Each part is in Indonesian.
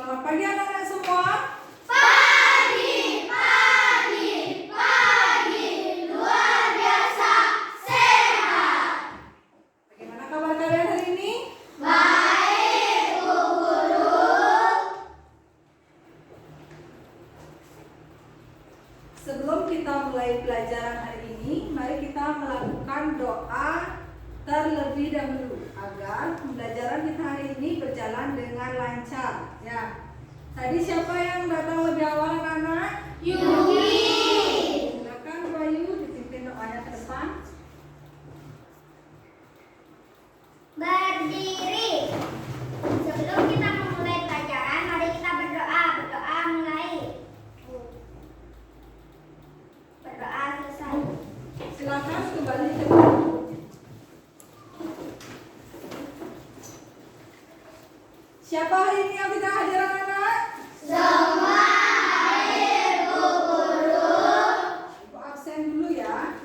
Selamat pagi anak-anak semua. Pagi, pagi, pagi, luar biasa sehat. Bagaimana kabar kalian hari ini? Baik, Bu Guru. Sebelum kita mulai pelajaran hari ini, mari kita melakukan doa terlebih dahulu agar pembelajaran kita hari ini berjalan dengan lancar. Ya. Tadi siapa yang datang lebih awal, anak? Yuki. Silakan Bayu dipimpin doanya ke depan. Berdiri. Sebelum kita memulai pelajaran, mari kita berdoa. Berdoa mulai. Berdoa selesai. Silakan kembali ke depan. Siapa hari ini yang tidak hadir, anak? Semua hadir, Bu Guru. Ibu absen dulu ya.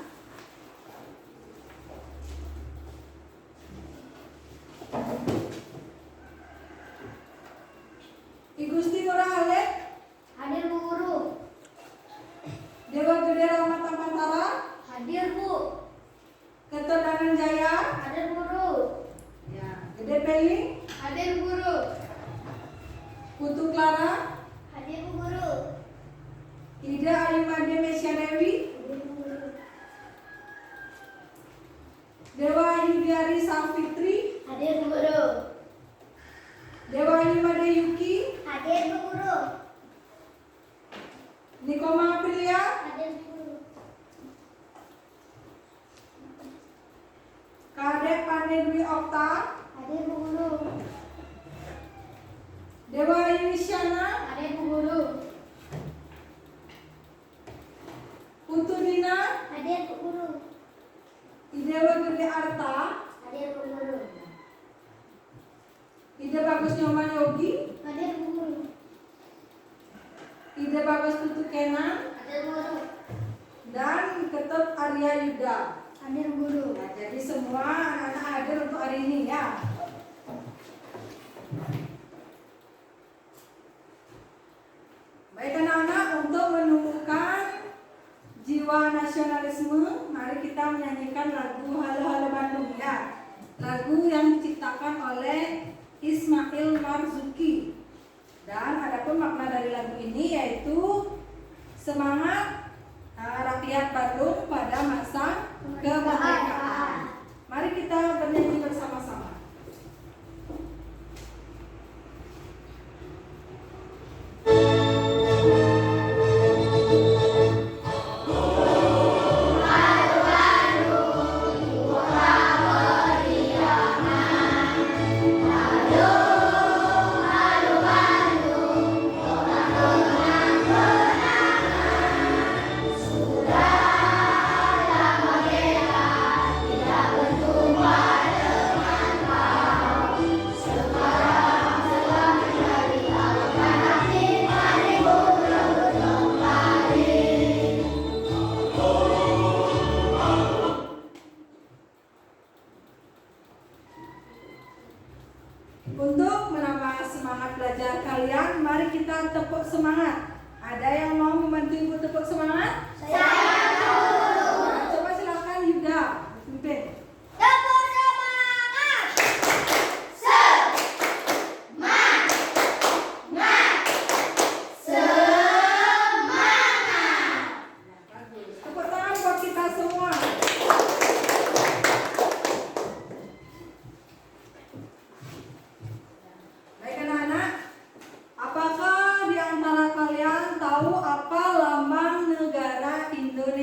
I Gusti Ngurah Halek, Hadir, Bu Guru. Dewa Gede Ramata Mantara, Hadir, Bu. Ketua Dananjaya, Hadir, Bu Guru. ya, Gede Peling, Hadir, Bu Guru. Putu Clara, Hadir, Bu Guru. Ida Ayumade Mesya Dewi, Hadir, Bu Guru. Dewa Ayubiari Safitri, Hadir, Bu Guru. Dewa Ayumade Yuki, Hadir, Bu Guru. Nikoma Aprilia, Hadir, Bu Guru. Kadek Pane Dwi Okta, Hadir, Bu Guru. Dewa Ayu Isyana, Hadir, Bu Guru. Putu Dina, Hadir, Bu Guru. Dewa Gede Arta, Hadir, Bu Guru. Ide Bagus Nyoman Yogi, Hadir, Bu Guru. Ide Bagus Putu Kenan, Hadir, Bu Guru. dan Ketut Arya Yuda. Hadir, Bu Guru. Nah, jadi semua anak-anak hadir untuk hari ini ya. Baik anak-anak, untuk menumbuhkan jiwa nasionalisme, mari kita menyanyikan lagu Halo Halo Bandung ya. Lagu yang diciptakan oleh Ismail Marzuki. Dan adapun makna dari lagu ini yaitu semangat rakyat Bandung pada masa kemerdekaan. Mari kita bernyanyi bersama-sama. Untuk menambah semangat belajar kalian, mari kita tepuk semangat. Ada yang mau membantu ibu tepuk semangat? Nah, coba silakan Yuda, pimpin. Tepuk semangat. Semangat. Semangat. Bagus. Tepuk tangan buat kita semua. Baik anak-anak, apakah di antara kalian tahu apa lambang negara Indonesia?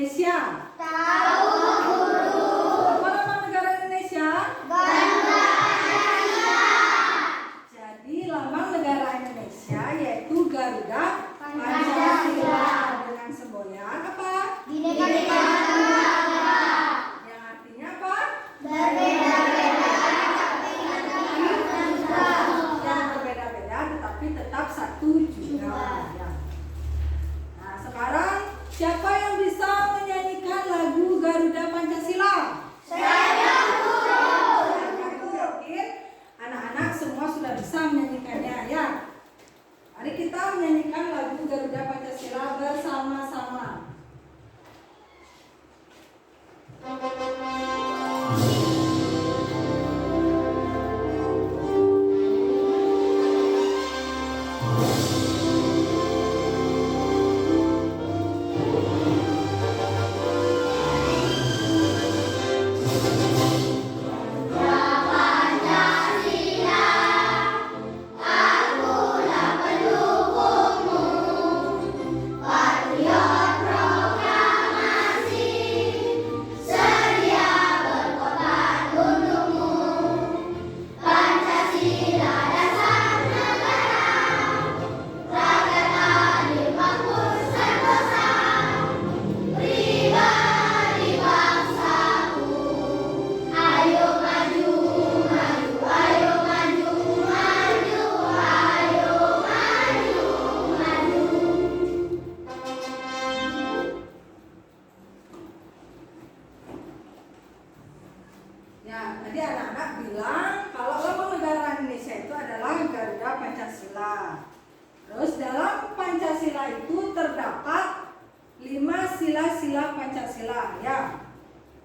Ya, tadi anak-anak bilang kalau lambang negara Indonesia itu adalah Garuda Pancasila. Terus dalam Pancasila itu terdapat 5 sila-sila Pancasila ya.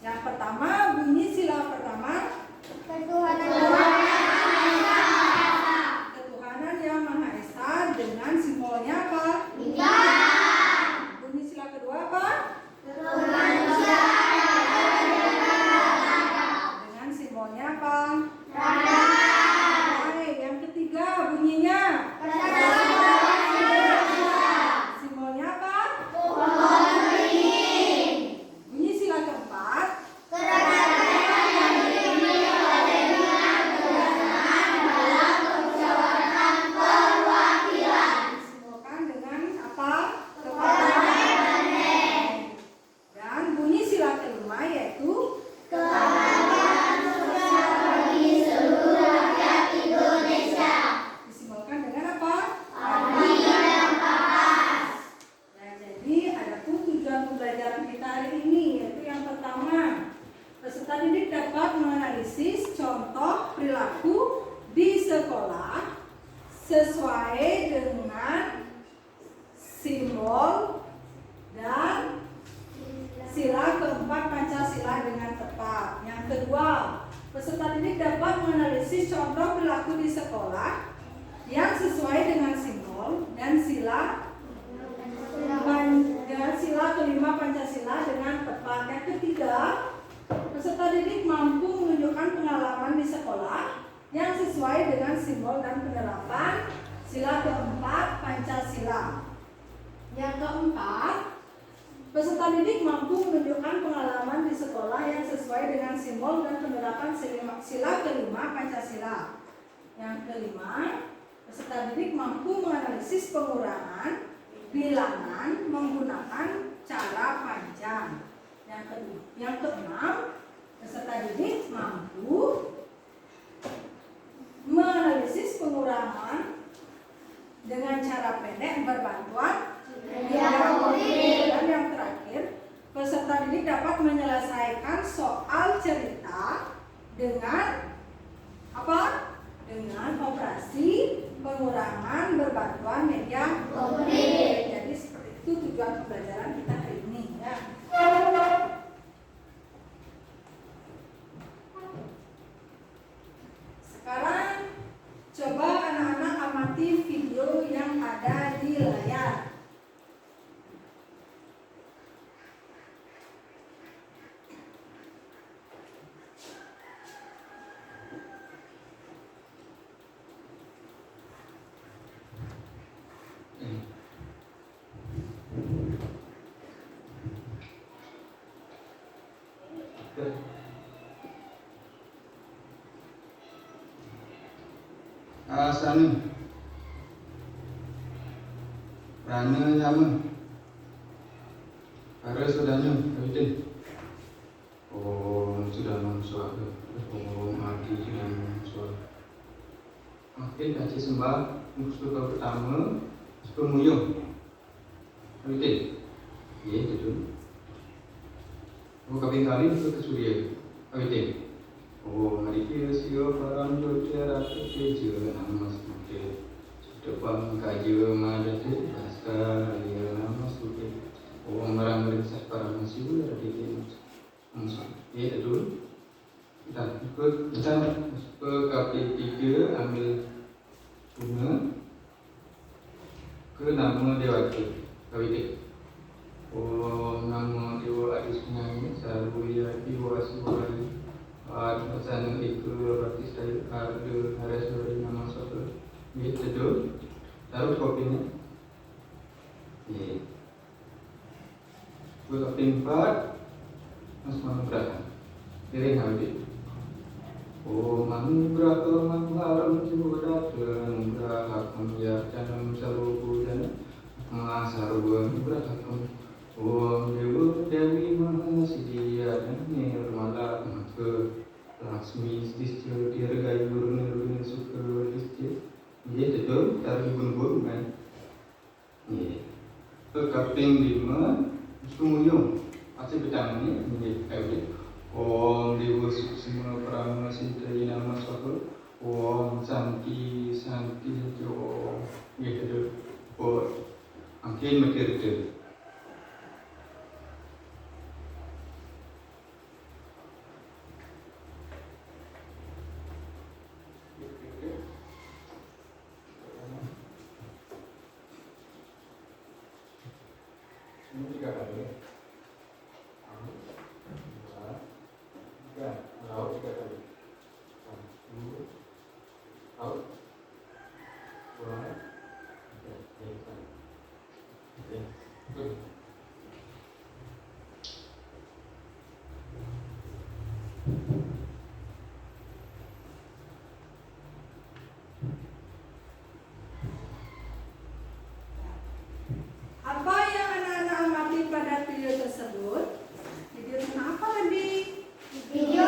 Yang pertama bunyi sila pertama Ketuhanan Yang Maha Esa dengan simbolnya apa? Bunyi sila kedua apa? Dengan simbolnya apa? Baik, yang ketiga bunyinya simbolnya apa? Bunyi sila keempat disimbolkan dengan apa? Dan bunyi sila kelima yaitu disimbolkan dengan apa? Ya, jadi ada tujuan pembelajaran kita hari ini, yaitu yang pertama, peserta didik dapat menganalisis contoh perilaku di sekolah sesuai dengan simbol dan sila keempat Pancasila dengan tepat. Yang kedua, peserta didik dapat menganalisis contoh perilaku di sekolah yang sesuai dengan simbol dan sila kelima Pancasila dengan tepat. Yang ketiga, peserta didik mampu menunjukkan pengalaman di sekolah yang sesuai dengan simbol dan penerapan sila keempat Pancasila. Yang keempat, peserta didik mampu menunjukkan pengalaman di sekolah yang sesuai dengan simbol dan penerapan sila kelima Pancasila. Yang kelima, peserta didik mampu menganalisis pengurangan bilangan menggunakan cara panjang. Yang keenam, peserta didik mampu menganalisis pengurangan dengan cara pendek berbantuan dan yang terakhir, peserta didik dapat menyelesaikan soal cerita dengan apa? Dengan operasi pengurangan berbantuan media komplit. Jadi seperti itu tujuan pembelajaran kita hari ini ya. Sekarang coba anak-anak amati video yang ada di layar. Sanu Rana Yama Para sudahnya Betul. Oh sudah suara. Oh mati sudah suara. Oke, kasih sembah musuh pertama pemuyung. Betul. Ya betul. Oh kali itu kesulian. Betul. Oh, hari ini siapa orang jual kerja nama seperti depan kaji mana tu pasca dia nama seperti orang merasa para masih ada di sini. Ya betul. Kita ikut, kita masuk ke KP3, ambil bunga ke nama Dewata KWD. Nama Dewa Adis Penyanyi Saruya Dewa Subali Sana Eka Batis Tayu Arda Haraswari Nama Sota. Ini teduh. Taruh kopinya. Ini. Kopi 4. Mas Manugraha. Piring habis. Manugraha Mangharam Cibodatang Grahakam Yacanam Sarupudana Masarwa Grahakam Dewa Dewi Mahasiddhiya Nirmala Maka Laksmi Istisya Dirgayur Nirvana Sukha Istisya. Ini betul, taruh bun-bun kan. Ini kaping 5 Sumuyung Aceh Betang ini kayak Om Dewa Suksima Prama Sintai Nama Swaha Om Santi Jo gitu angkin mikir itu. Ini 3 kali. Laut 3 kali. 1, laut, pulang, Apa yang anak-anak amati pada video tersebut? Video tentang apa tadi? Video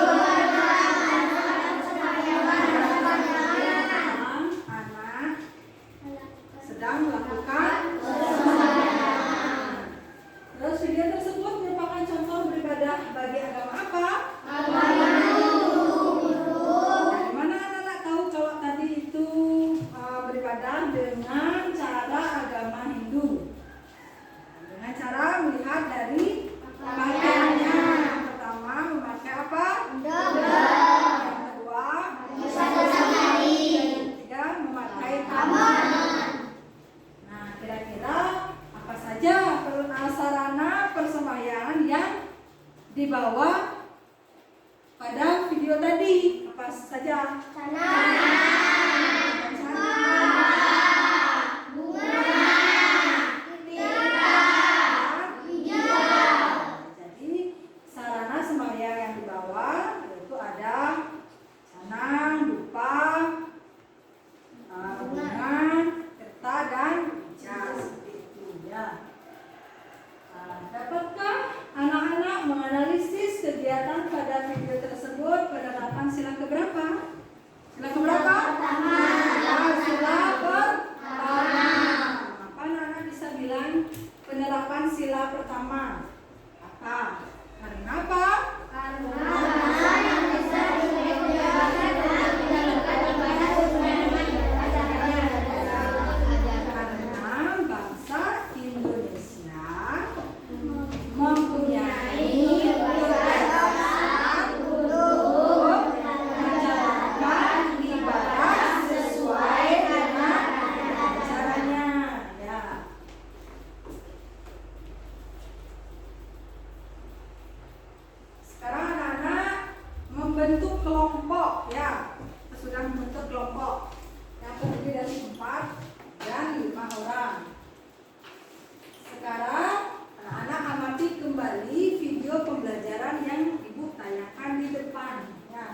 Anak sedang melakukan. Terus video tersebut merupakan contoh beribadah bagi agama apa? Dari mana anak-anak tahu kalau tadi itu beribadah dengan cara agama Hindu? Dengan cara melihat dari pakaiannya. Yang pertama memakai apa? Yang kedua yang ketiga memakai taman. Nah, kira-kira apa saja sarana persembahyaan yang dibawa pada video tadi? Apa saja? Jadi sarana sembahyang yang dibawa yaitu ada canang, dupa, bunga, kerta dan jas seperti itu ya. Dapatkah anak-anak menganalisis kegiatan pada video tersebut penerapan sila keberapa? Sila keberapa? Pertama. Sila pertama. Apa anak-anak bisa bilang penerapan sila pertama? Apa? Karena apa? Karena bangsa Indonesia mempunyai kebiasaan untuk menjalankan ibadah sesuai dengan caranya ya. Sekarang anak-anak membentuk kelompok ya. Kita sudah membentuk kelompok yang terdiri dari 4 dan 5 orang. Sekarang anak-anak amati kembali video pembelajaran yang ibu tanyakan di depan ya.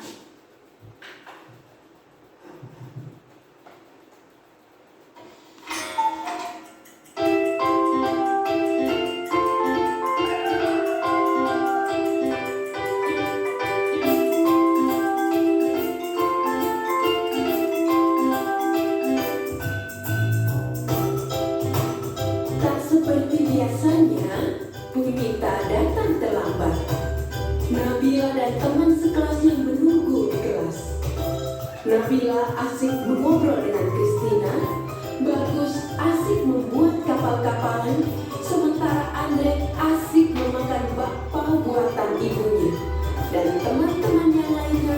Tak seperti biasanya, Bu Mita datang terlambat. Nabila dan teman sekelasnya menunggu di kelas. Nabila asik mengobrol dengan Christina, Bagus asik membuat kapal-kapalan, sementara Andre asik memakan bakpao buatan ibunya. Dan teman-teman yang lainnya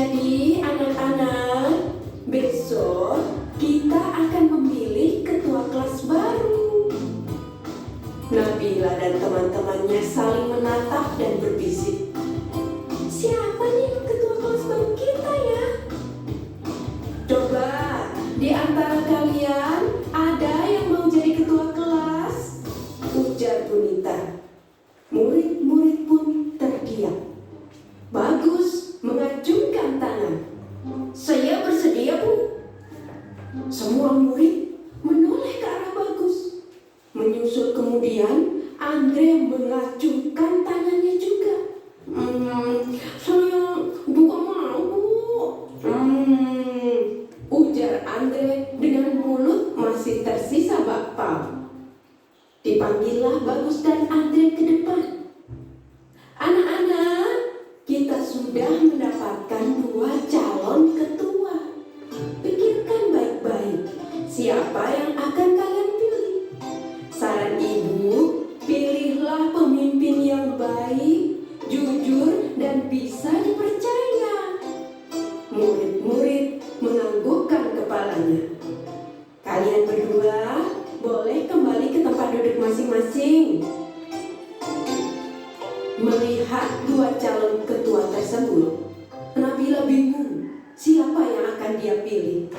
Jadi anak-anak, besok kita akan memilih ketua kelas baru. Nabila dan teman-temannya saling menatap dan berbisik. Siapa nih ketua kelas baru kita ya? Coba di antara kalian ada yang mau jadi ketua kelas? Ujar Bunita. Murid-murid pun terdiam. Bagus mengacungkan tangan. Saya bersedia, Bu. Semua murid menoleh ke arah Bagus. Menyusul kemudian Andre mengacungkan tangannya juga. Saya bukan mau, Bu. Ujar Andre dengan mulut masih tersisa bakpao. Dipanggillah Bagus dan Andre ke depan. Anak-anak, kita sudah mendapatkan 2 calon ketua. Pikirkan baik-baik, siapa yang akan kalian pilih? Saran ibu, pilihlah pemimpin yang baik, jujur, dan bisa dipercaya. Murid-murid menganggukkan kepalanya. Kalian berdua boleh kembali ke tempat duduk masing-masing. Melihat 2 calon ketua tersebut, Nabila bingung siapa yang akan dia pilih.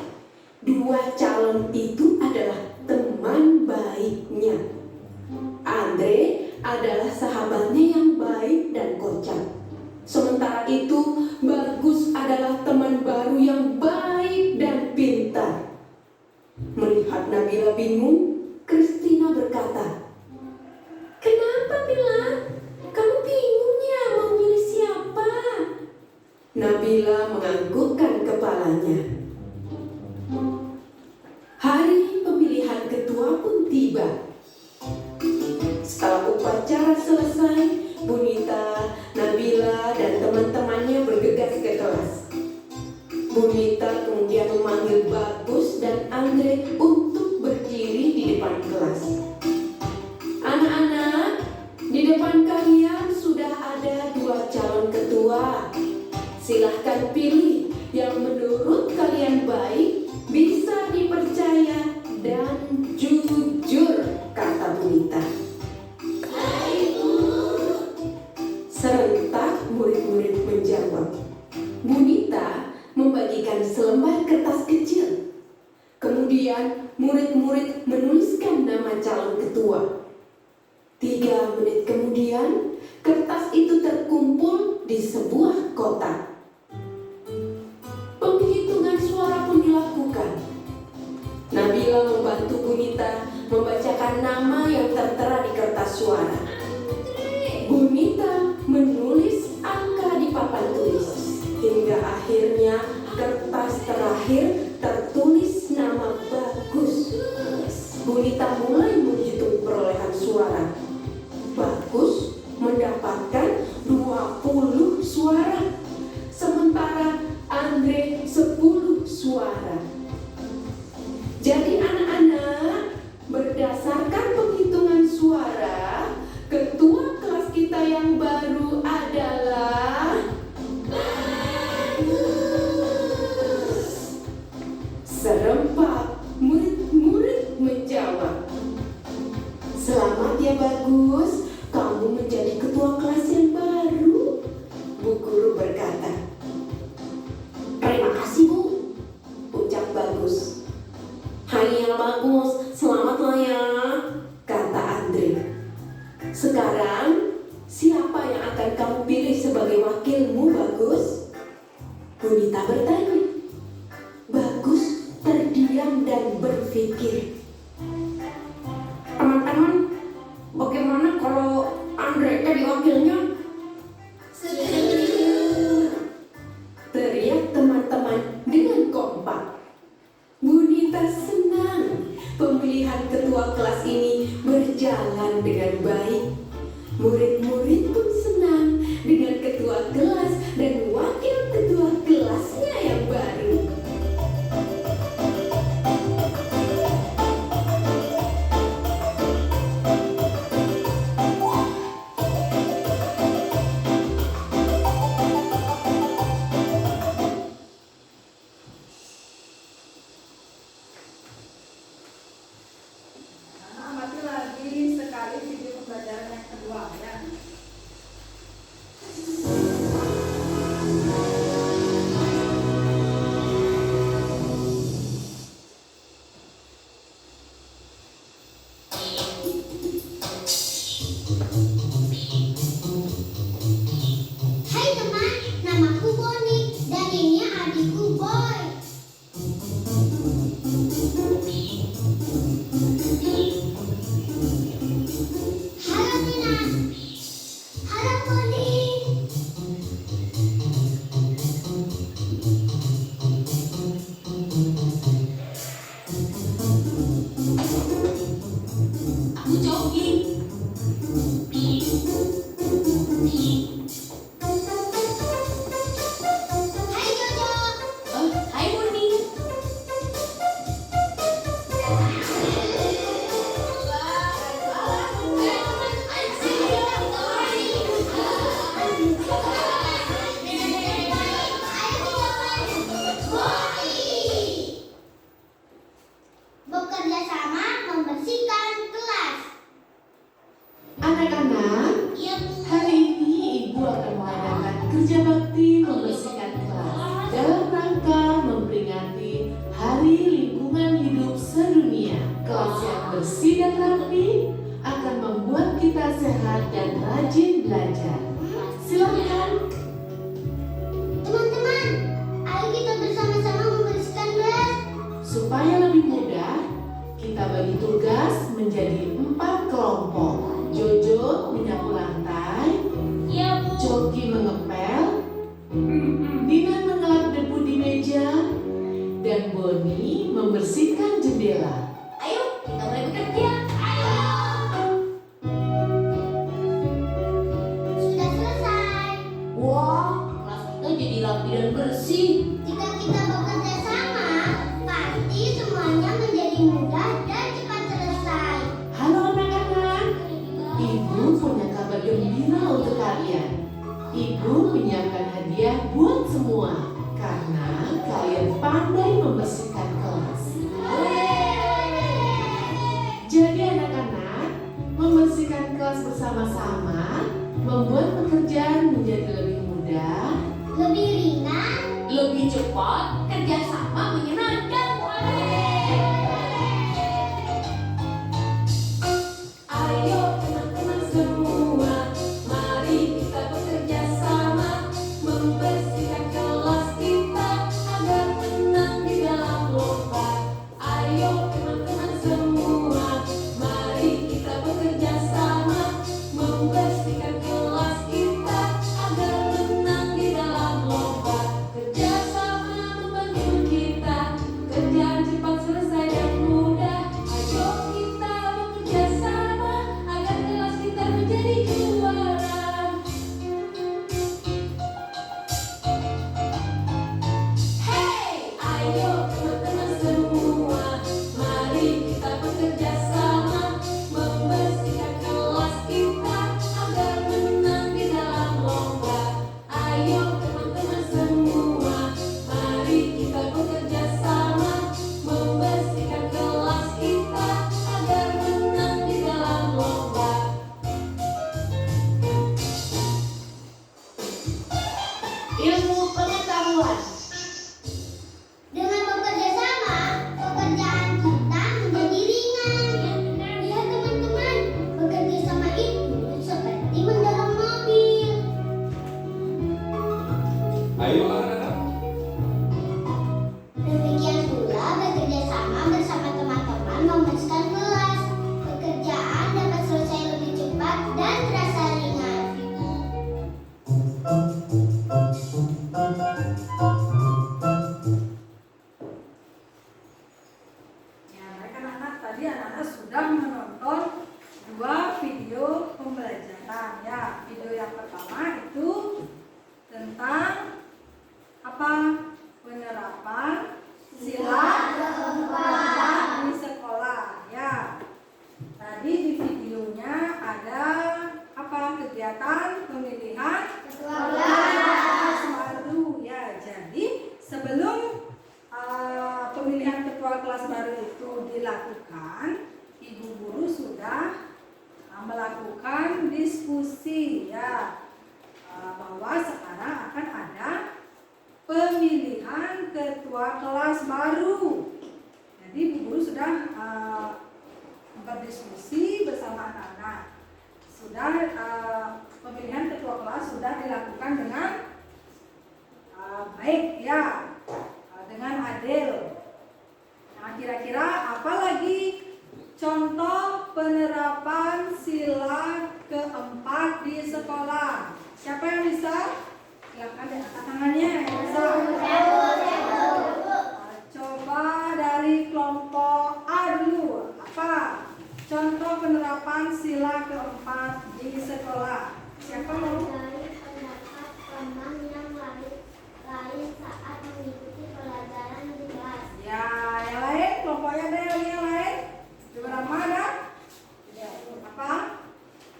2 calon itu adalah teman baiknya. Andre adalah sahabatnya yang baik dan kocak. Sementara itu, Bagus adalah teman baru yang baik dan pintar. Melihat Nabila bingung, Kristina berkata, "Kenapa, Mila? Kamu bingung ya mau milih siapa?" Nabila menganggukkan kepalanya. Hari pemilihan ketua pun tiba. Setelah upacara selesai, Bunita, Nabila, dan teman-temannya bergegas ke kelas. Bunita kemudian memanggil Bagus dan Andre untuk berdiri di depan kelas. Anak-anak, di depan kalian sudah ada 2 calon ketua. Silahkan pilih yang menurut kalian baik, bisa dipercaya, dan jujur, kata Bunita. Serentak murid-murid menjawab. Bunita membagikan selembar kertas kecil. Kemudian murid-murid menuliskan nama calon ketua. 3 menit kemudian, kertas itu terkumpul di sebuah kotak. Penghitungan suara pun dilakukan. Nabila membantu Bunita membacakan nama yang tertera di kertas suara. Bunita menulis angka di papan tulis. Hingga akhirnya kertas terakhir tertulis nama Bagus. Bunita mulai menghitung perolehan suara. Bagus mendapatkan 20 suara, sementara Andre 10 suara. Jadi anak-anak, berdasarkan penghitungan suara, ketua kelas kita yang baru adalah Bagus. Serempak murid-murid menjawab. Selamat ya Bagus, kamu menjadi ketua kelas yang baru. Bu guru berkata. Terima kasih Bu, ucap Bagus. Hai yang Bagus, selamatlah ya, kata Andre. Sekarang, siapa yang akan kamu pilih sebagai wakilmu, Bagus? Bunita bertanya. Bagus terdiam dan berpikir. Teman-teman, bagaimana kalau Andre jadi wakilnya? Teriak teman-teman dengan kompak. Bunita senang pemilihan ketua kelas ini berjalan dengan baik. Murid-murid pun senang dengan ketua kelas dan wakil ketua kelasnya yang baru. bersih dan rapi akan membuat kita sehat dan rajin belajar. Silakan. Teman-teman, ayo kita bersama-sama membersihkan kelas. Supaya lebih mudah, kita bagi tugas menjadi 4 kelompok. Jojo menyapu lantai, Coki mengepel, Dinan mengelap debu di meja, dan Boni membersihkan jendela. Ayo, kita mulai bekerja. Ayo. Sudah selesai. Wah, kelas kita jadi rapi dan bersih. Jika kita bekerja sama, pasti semuanya menjadi mudah dan cepat selesai. Halo anak-anak, Ibu punya kabar gembira untuk kalian. Ibu menyiapkan hadiah buat semua karena kalian pandai membersihkan kelas. Jadi anak-anak, membersihkan kelas bersama-sama membuat pekerjaan menjadi lebih mudah, Lebih ringan. Lebih cepat, kerjasama menyenangkan. Ayo teman-teman semua, mari kita bekerja sama, membersihkan kelas kita agar menang di dalam lomba. Ayo teman-teman semua, mari kita bekerja sama, membersihkan kelas kita agar menang di dalam lomba. Kerjasama membantu kita, kerjaan cepat selesai dan mudah. Ayo kita bekerja sama agar kelas kita menjadi juara. Hey, ayo teman-teman semua, mari kita bekerja sama, membersihkan kelas kita agar menang di dalam lomba. Ayo teman-teman semua, mari kita bekerja sama, membersihkan kelas kita agar menang di dalam lomba. Ilmu pengetahuan. Dengan bekerja sama, pekerjaan kita menjadi ringan. Lihat teman-teman, bekerja sama itu seperti mendorong mobil. Ayo anak-anak. Demikian pula bekerja sama bersama teman-teman membersihkan kelas. Pekerjaan dapat selesai lebih cepat dan terasa ringan. Ya, baik anak-anak, tadi anak-anak sudah menonton 2 video pembelajaran ya. Video yang pertama itu tentang apa? Penerapan sila keempat di sekolah ya. Tadi di videonya ada apa? Kegiatan pemilihan Ketua kelas baru ya. Jadi sebelum pemilihan ketua kelas baru itu dilakukan, ibu guru sudah melakukan diskusi ya, bahwa sekarang akan ada pemilihan ketua kelas baru. Jadi ibu guru sudah berdiskusi bersama anak-anak. Sudah pemilihan ketua kelas sudah dilakukan dengan baik ya, dengan adil. Nah, kira-kira apa lagi contoh penerapan sila keempat di sekolah? Siapa yang bisa? Silakan diangkat tangannya yang bisa. Coba dari kelompok A dulu. Apa contoh penerapan sila keempat di sekolah? Siapa mau? Dari pendapat teman yang lain saat mengikuti pelajaran di kelas. Ya, yang lain, kelompoknya ada yang lain? Beberapa ada? Apa?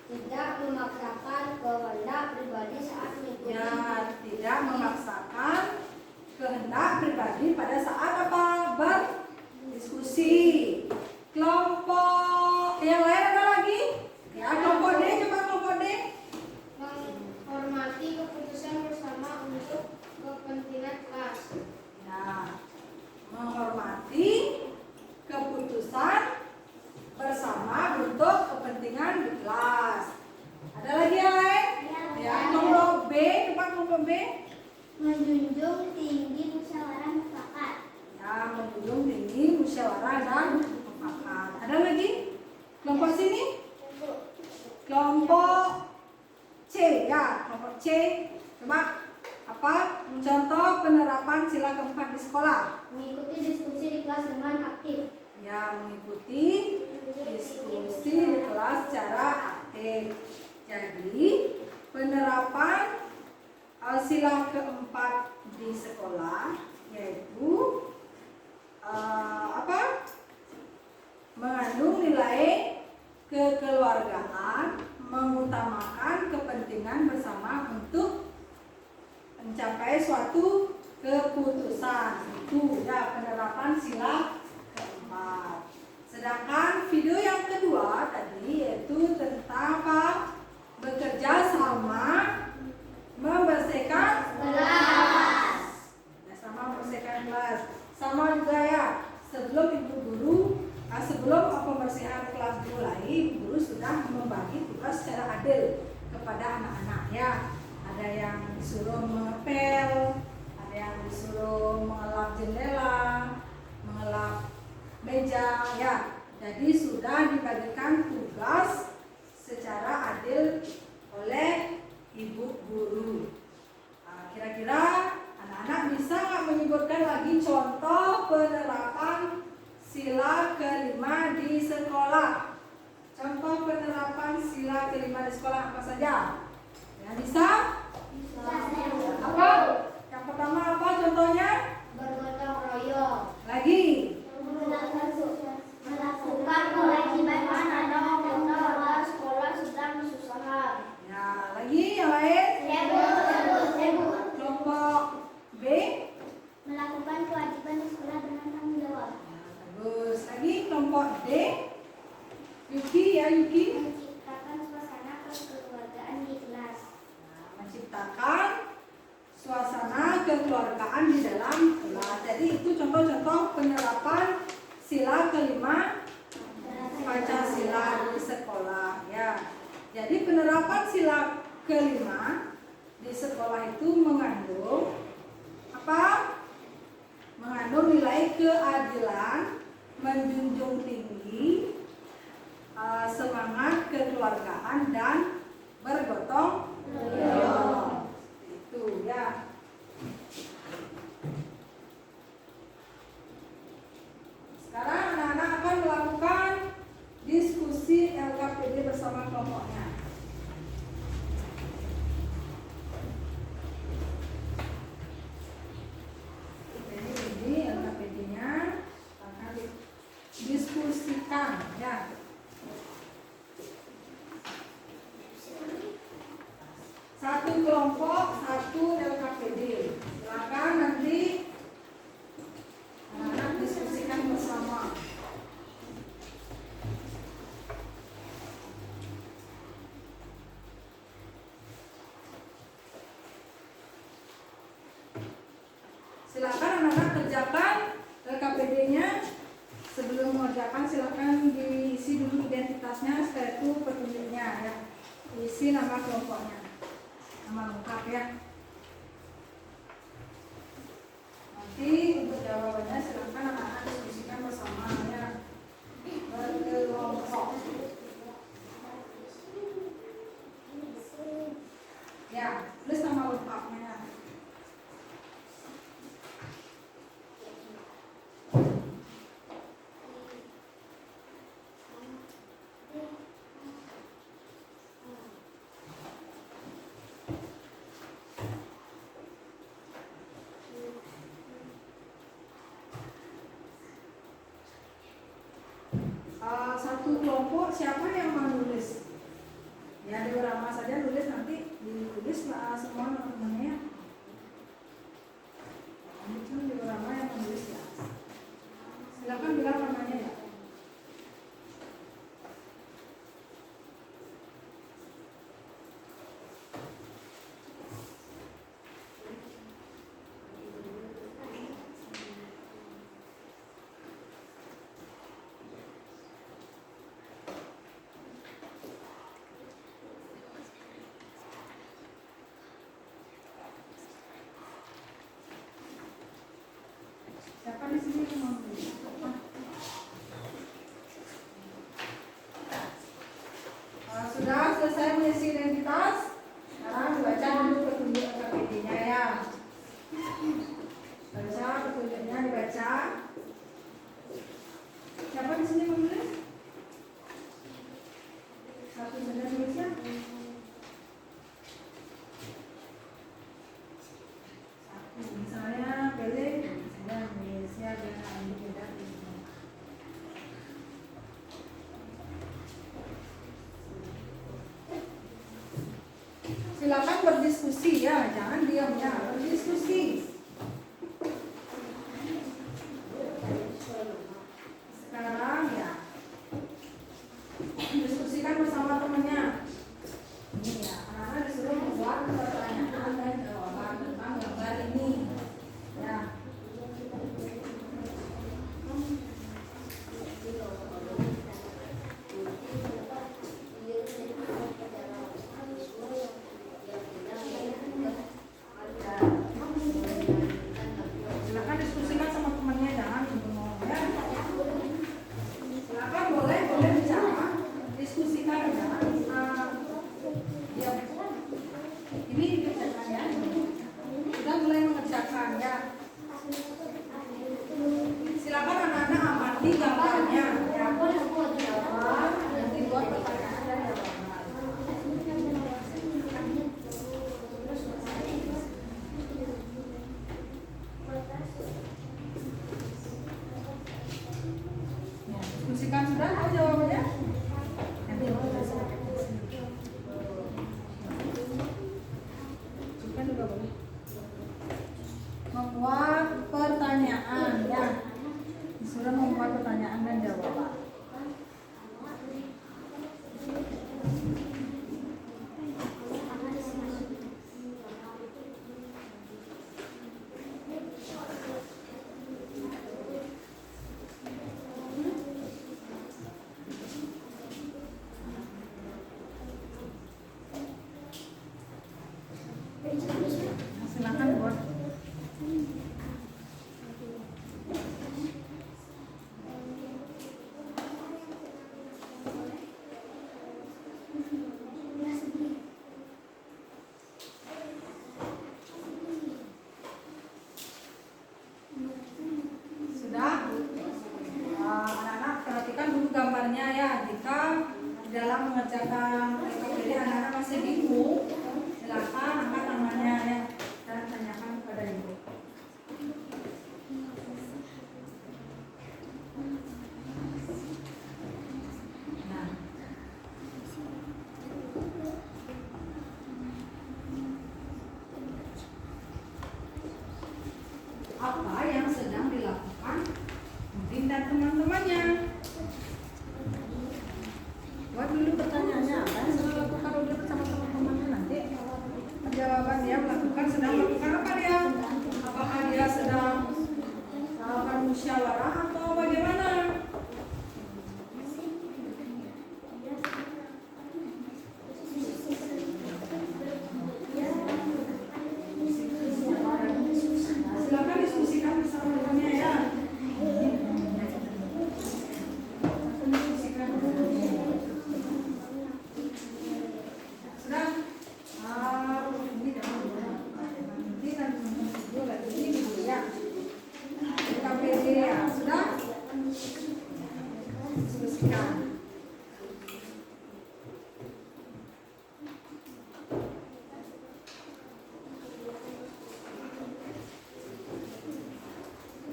Tidak memaksakan kehendak pribadi saat mengikuti. Ya, tidak memaksakan kehendak pribadi pada saat apa? Berdiskusi. Kelompok yang lain ada lagi? Ya, kelompok D, coba kelompok D. sila keempat di sekolah? Mengikuti diskusi di kelas dengan aktif. Ya, mengikuti diskusi di kelas secara aktif. Jadi, penerapan sila keempat di sekolah yaitu mengandung nilai kekeluargaan, mengutamakan kepentingan bersama untuk mencapai suatu keputusan. Itu ya penerapan sila keempat. Sedangkan video yang kedua tadi yaitu tentang apa? Bekerja sama membersihkan kelas. Ya, sama membersihkan kelas. Sama juga ya, sebelum ibu guru, sebelum pembersihan kelas dimulai, ibu guru sudah membagi tugas secara adil kepada anak-anak ya. Ada yang disuruh mengepel, ada yang disuruh mengelap jendela, mengelap meja ya. Jadi sudah dibagikan tugas secara adil oleh ibu guru. Kira-kira anak-anak bisa nggak menyebutkan lagi contoh penerapan sila kelima di sekolah? Contoh penerapan sila kelima di sekolah apa saja? Yang bisa? Apa? Yang pertama apa contohnya? Bergotong royong. Lagi? Melakukan kewajiban anak ketika sekolah sedang kesusahan. Ya, lagi yang lain? Sebu. Kelompok B? Melakukan kewajiban di sekolah dengan tanggung jawab. Bagus. Lagi kelompok D? Yuki ya, Yuki? Menciptakan suasana kekeluargaan di kelas. Menciptakan suasana kekeluargaan di dalam kelas. Jadi itu contoh-contoh penerapan sila kelima Pancasila di sekolah ya. Jadi penerapan sila kelima di sekolah itu mengandung apa? Mengandung nilai keadilan, menjunjung tinggi semangat kekeluargaan dan bergotong royong. Itu ya. Sekarang anak-anak akan melakukan diskusi LKPD bersama kelompoknya. Jadi LKPD-nya akan didiskusikan ya. Satu kelompok, satu LKPD. Silakan nanti anak-anak diskusikan bersama. Silakan anak-anak kerjakan LKPD-nya. Sebelum mengerjakan silakan diisi dulu identitasnya, setelah itu petunjuknya ya. Isi nama kelompoknya, nama lengkap ya. Nanti untuk jawabannya silakan anak-anak diskusikan bersama ya. Berkelompok. Ya, tulis nama lengkapnya. Satu kelompok siapa yang mau nulis? Ya, diorama saja nulis, nanti ditulis semua teman-temannya. Ini cuma diorama yang menulis ya. Silakan bilang namanya ya. Siapa di sini yang mau nulis? Sudah selesai mengisi identitas. Sekarang dibaca dulu petunjuk LKPD-nya ya. Baca dibaca petunjuknya dibaca. Siapa di sini menulis? Satu saja tulisnya. Misalnya pilih misalnya Indonesia dan Amerika. Silakan berdiskusi ya, jangan diam ya, berdiskusi. Sekarang ya, diskusikan bersama temannya. Ini ya, anak-anak disuruh membuat pertanyaan dan jawaban tentang gambar ini. Ya. Silakan diskusikan sama temannya, jangan bengong ya. Silakan boleh bicara, diskusikan ya. Ya. Ini dikerjakan ya. Sudah mulai mengerjakan ya. Silakan anak-anak amati gambarnya ya. Nanti buat pertanyaan dan jawaban. Ya, diskusikan sudah tahu jawabannya? Nanti Cukup juga boleh. Membuat pertanyaan ya. Disuruh membuat pertanyaan dan jawaban. Silakan buat. Sudah? Anak-anak perhatikan dulu gambarnya ya. Jika dalam mengerjakan PKPD anak-anak masih bingung, silakan angkat tangannya ya dan tanyakan kepada ibu. Nah, apa yang sedang dilakukan Udin dan teman-temannya? Buat dulu pertanyaannya, apa yang sedang dilakukan Udin bersama teman-temannya? Nanti jawaban dia sedang melakukan apa dia? Apakah dia sedang melakukan musyawarah atau bagaimana? Silakan diskusikan bersama temannya ya. Sudah? KPD ya, sudah? Diskusikan.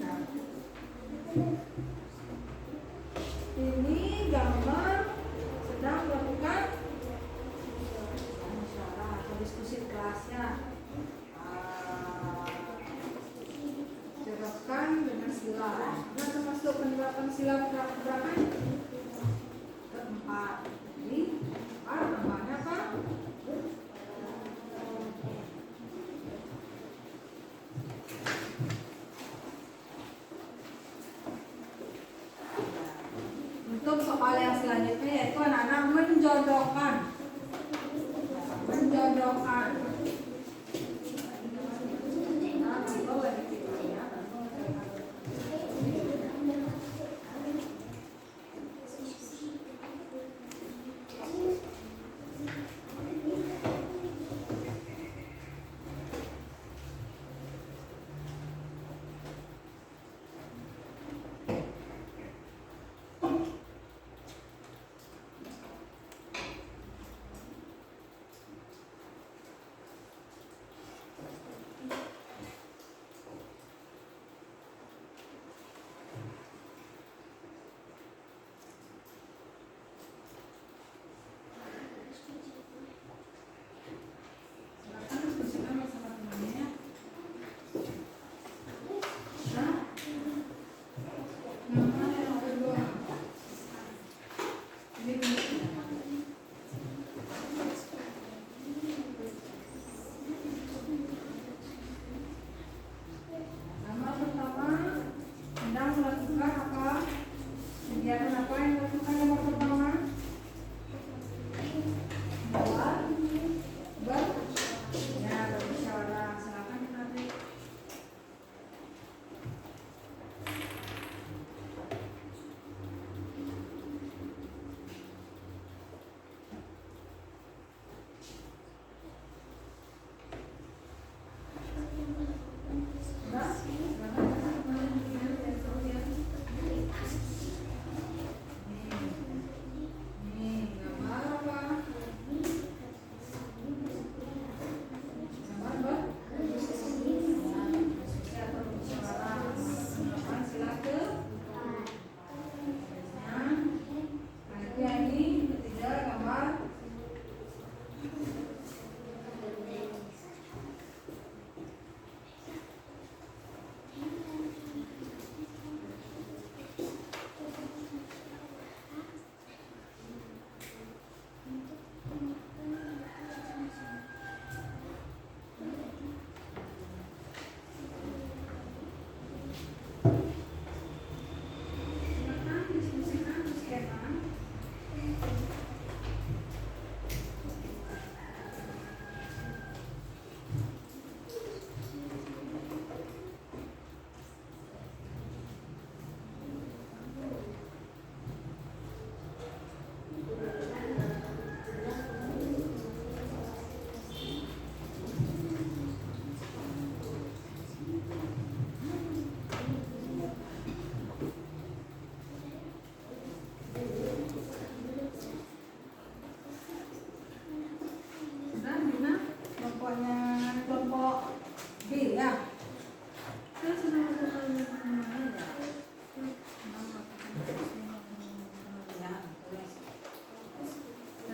Nah, ini gambar sedang melakukan musyawarah atau diskusi kelasnya. Terapkan dengan sila. Nah, termasuk penerapan sila gerakan keempat. Jadi, namanya apa? Untuk soal yang selanjutnya yaitu anak-anak menjodohkan. Menjodohkan.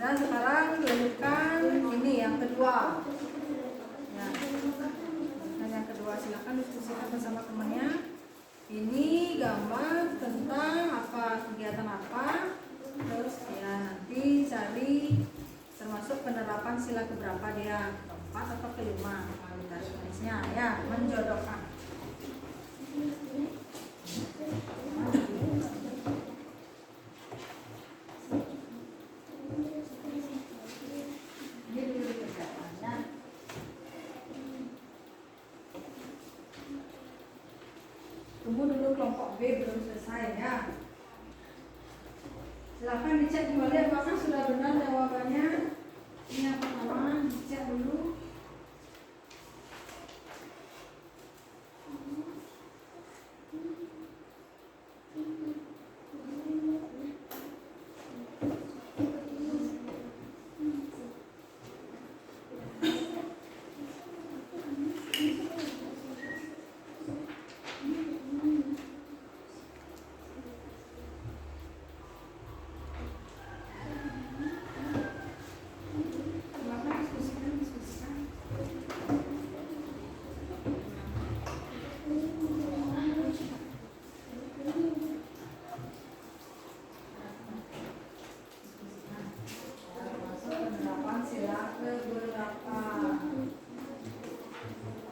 Nah, sekarang lanjutkan ini yang kedua. Ya. Nah, yang kedua silakan diskusikan bersama temannya. Ini gambar tentang apa, kegiatan apa. Terus ya nanti cari termasuk penerapan sila keberapa dia, keempat atau kelima. Garis tulisnya ya, menjodohkan. Ini dulu kerjaannya. Tunggu dulu kelompok B belum selesai ya. Silakan dicek kembali apakah sudah benar jawabannya. Ini yang pertama, dicek dulu. Silakan diskusikan. Masuk penerapan sila keberapa.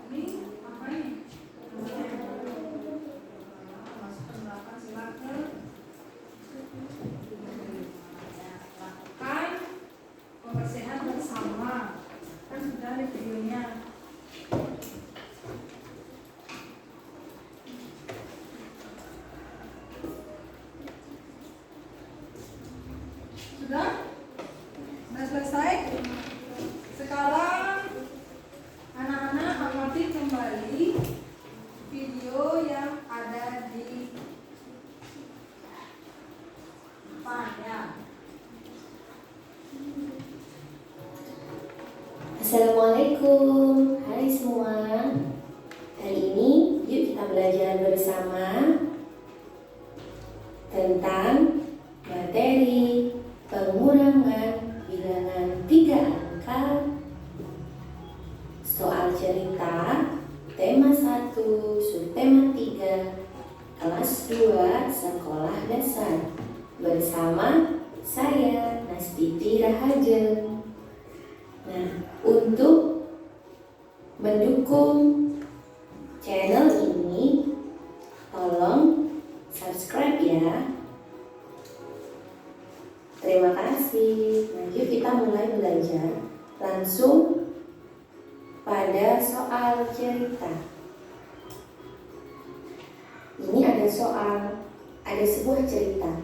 Ini apa ini? Masuk penerapan sila ke lakukan pembersihan bersama. Kan sudah ada videonya. Sudah? Sudah selesai? Sekarang anak-anak amati kembali video yang ada di depan ya. Assalamualaikum, hai semua. Hari ini yuk kita belajar bersama tentang materi pengurangan bilangan 3 angka, soal cerita, tema 1, subtema 3, kelas 2, sekolah dasar, bersama saya Nastiti Rahaje. Nah, untuk mendukung channel ini, tolong subscribe ya. Terima kasih. Nah, yuk kita mulai belajar langsung pada soal cerita. Ini ada sebuah cerita.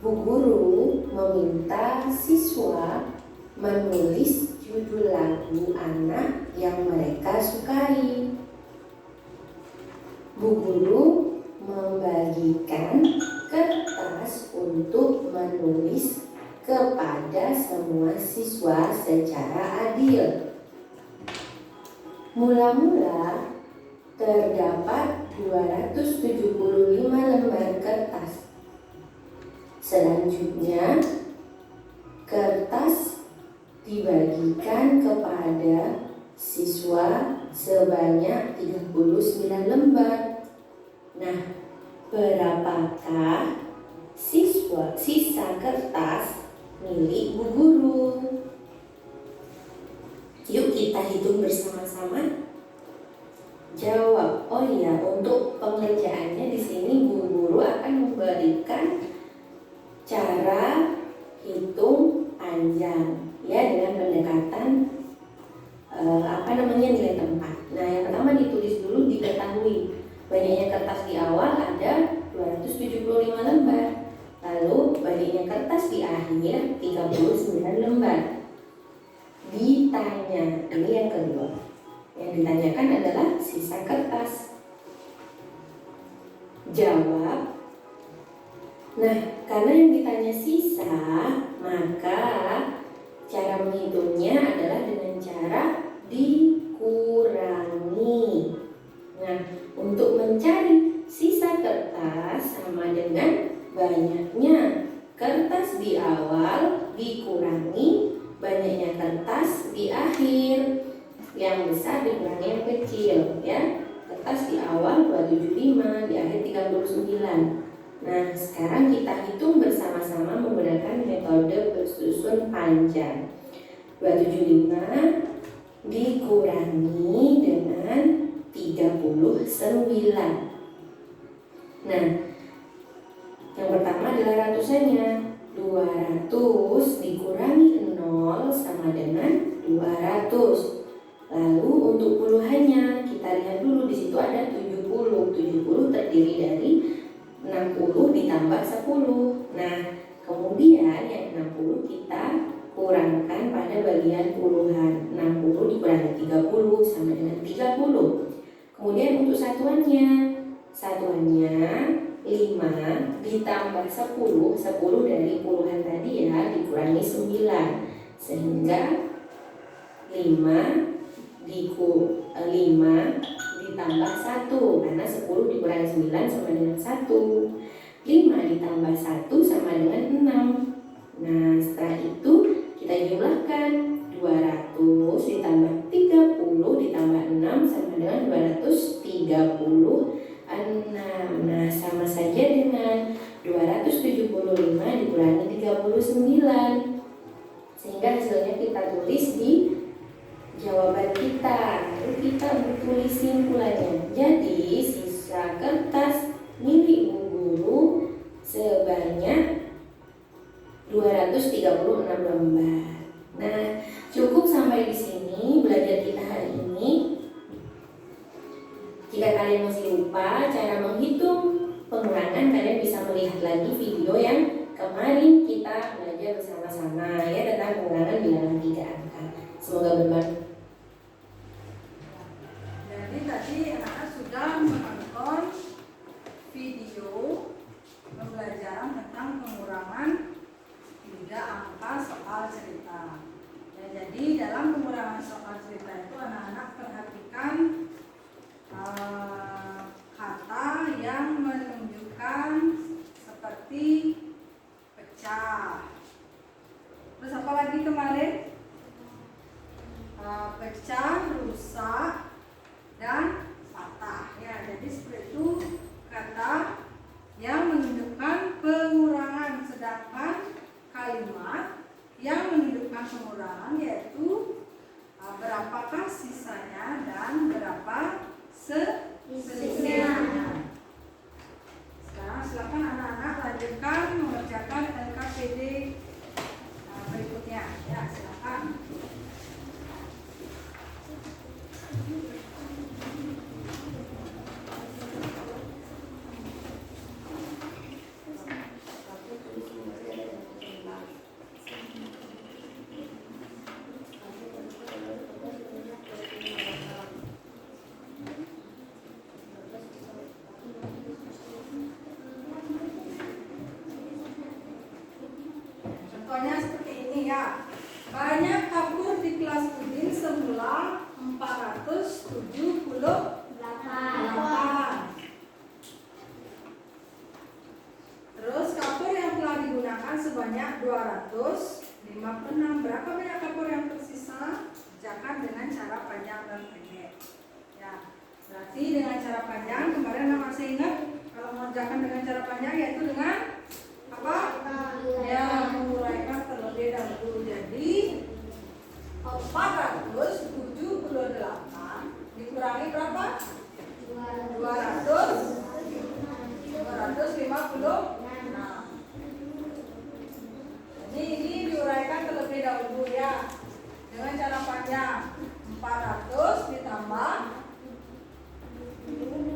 Bu guru meminta siswa menulis judul lagu anak yang mereka sukai. Bu guru membagikan kertas untuk menulis kepada semua siswa secara adil. Mula-mula terdapat 275 lembar kertas. Selanjutnya, kertas dibagikan kepada siswa sebanyak 39 lembar. Nah, berapakah sisa kertas milik bu guru? Yuk kita hitung bersama-sama. Jawab. Oh iya, untuk pengerjaannya di sini bu guru akan memberikan cara hitung panjang ya dengan pendekatan nilai tempat. Nah, yang pertama ditulis dulu, diketahui banyaknya kertas di awal ada 275 lembar. Lalu banyaknya kertas di akhir 39 lembar. Ditanya, ini yang kedua. Yang ditanyakan adalah sisa kertas. Jawab. Nah, karena yang ditanya sisa, maka cara menghitungnya adalah dengan cara dikurangi. Nah, untuk mencari sisa kertas sama dengan banyaknya kertas di awal dikurangi banyaknya kertas di akhir, yang besar dikurangi yang kecil ya. Kertas di awal 275, di akhir 39. Nah, sekarang kita hitung bersama-sama menggunakan metode bersusun panjang. 275 dikurangi dengan 39. Nah, yang pertama adalah ratusannya. 200 dikurangi 0 sama dengan 200. Lalu untuk puluhannya kita lihat dulu, di situ ada 70. 70 terdiri dari 60 ditambah 10. Nah, kemudian yang 60 kita kurangkan pada bagian puluhan. 60 dikurangi 30 sama dengan 30. Kemudian untuk satuannya 5 ditambah 10. 10 dari puluhan tadi ya, dikurangi 9. Sehingga 5 ditambah 1, karena 10 dikurangi 9 sama dengan 1. 5 ditambah 1 sama dengan 6. Nah, setelah itu kita jumlahkan. 200 ditambah 30 ditambah 6 sama dengan 236. Nah, sama saja dengan 275 dikurangi 39. Sehingga hasilnya kita tulis di jawaban kita. Lalu kita tulis simpulannya. Jadi sisa kertas milik Bu Guru sebanyak 236 lembar. Nah, cukup sampai di sini belajar kita hari ini. Jika kalian masih lupa cara menghitung pengurangan, kalian bisa melihat lagi video yang kemarin kita belajar bersama-sama ya, tentang pengurangan bilangan 3 angka. Semoga bermanfaat. Jadi tadi anak-anak sudah menonton video pembelajaran tentang pengurangan 3 angka soal cerita. Ya, jadi dalam pengurangan soal cerita itu anak-anak perhatikan kata yang menunjukkan seperti pecah. Terus apa lagi kemarin? Pecah, rusak, dan patah. Ya, jadi seperti itu kata yang menunjukkan pengurangan, sedangkan kalimat yang menunjukkan pengurangan yaitu berapakah sisanya dan berapa selisihnya. Sekarang silakan anak-anak lanjutkan mengerjakan LKPD berikutnya. Ya, silakan. Contohnya seperti ini ya. Banyak kapur di kelas Udin semula 478. Terus kapur yang telah digunakan sebanyak 256. Berapa banyak kapur yang tersisa? Kerjakan dengan cara panjang dan pendek. Ya, berarti dengan cara panjang kemarin anak masih ingat kalau mengerjakan dengan cara panjang yaitu dengan apa? Ya, menguraikan terlebih dahulu. Jadi 478 dikurangi berapa? 256. Jadi ini diuraikan terlebih dahulu ya dengan cara panjang. 400 ditambah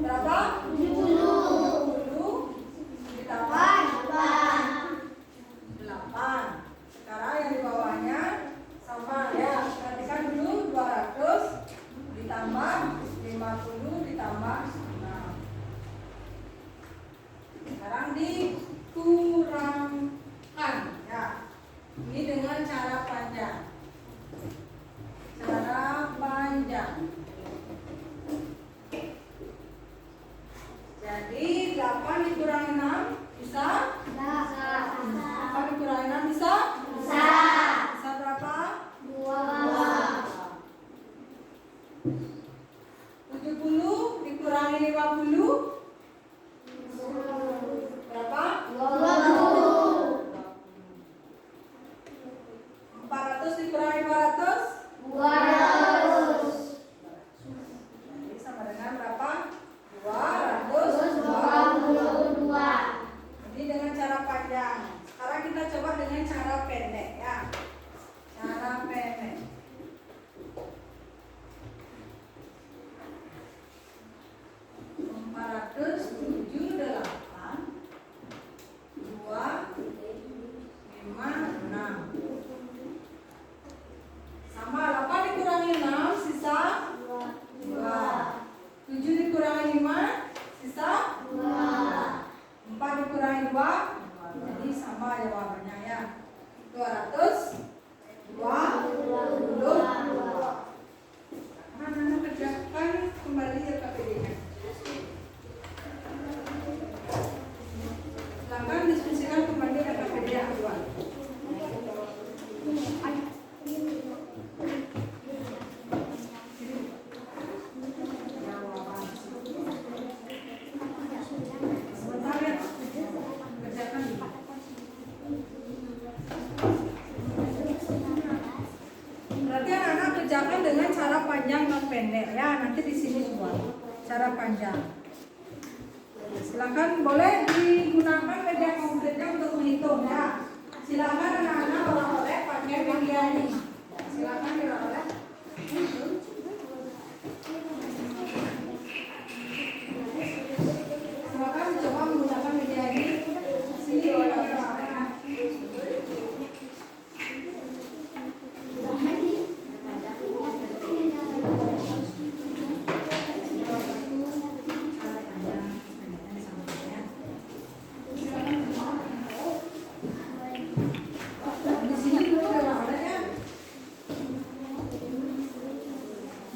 berapa? 70 ditambah 8. Sekarang yang di bawahnya sama ya. Perhatikan dulu 200 ditambah 50 ditambah 6. Sekarang di 2, jadi sama jawabannya ya. 222. Anak-anak kerjakan kembali ya KPD-nya. Silakan diskusikan kembali ya KPD yang kedua. Sebentar ya, kerjakan. Berarti anak-anak kerjakan dengan cara panjang dan pendek ya. Nanti di sini buat cara panjang. Silakan boleh digunakan media konkretnya untuk menghitung ya. Silakan anak-anak oleh pakai media ini. Silakan oleh. Silakan coba menggunakan media ini. Sini oleh.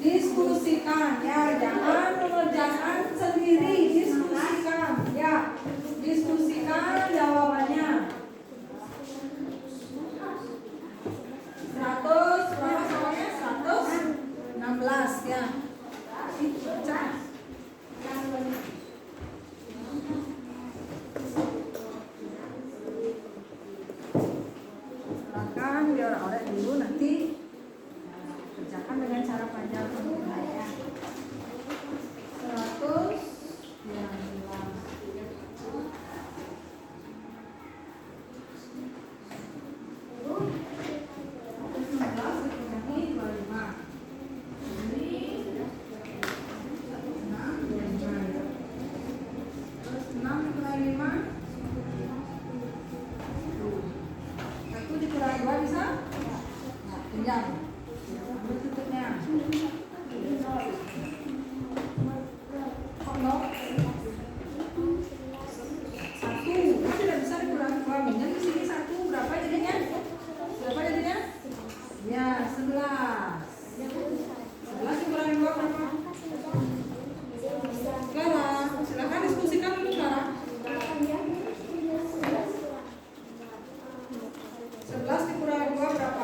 Diskusikan ya, jangan mengerjakan sendiri, diskusikan ya, diskusikan jawabannya. 100 berapa soalnya? 116 ya. Baca. Silakan biar oleh dulu nanti kerjakan dengan cara panjang ya. 100 Clara,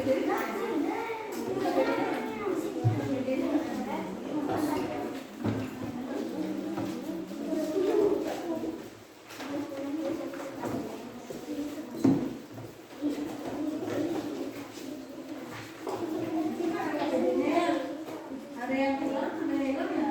Ada yang hilang, ada yang hilang ya?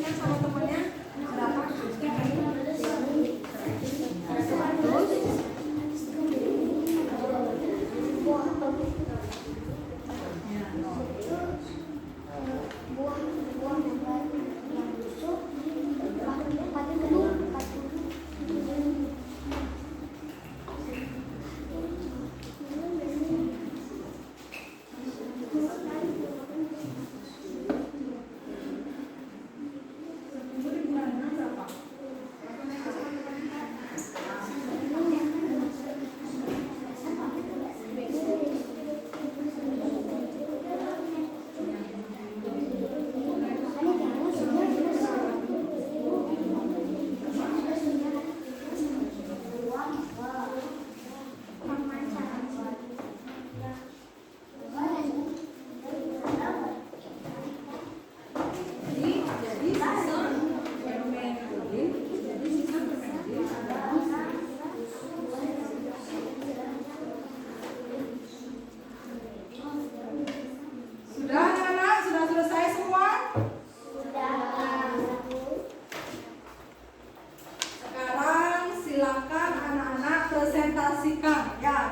kan sama temannya berapa?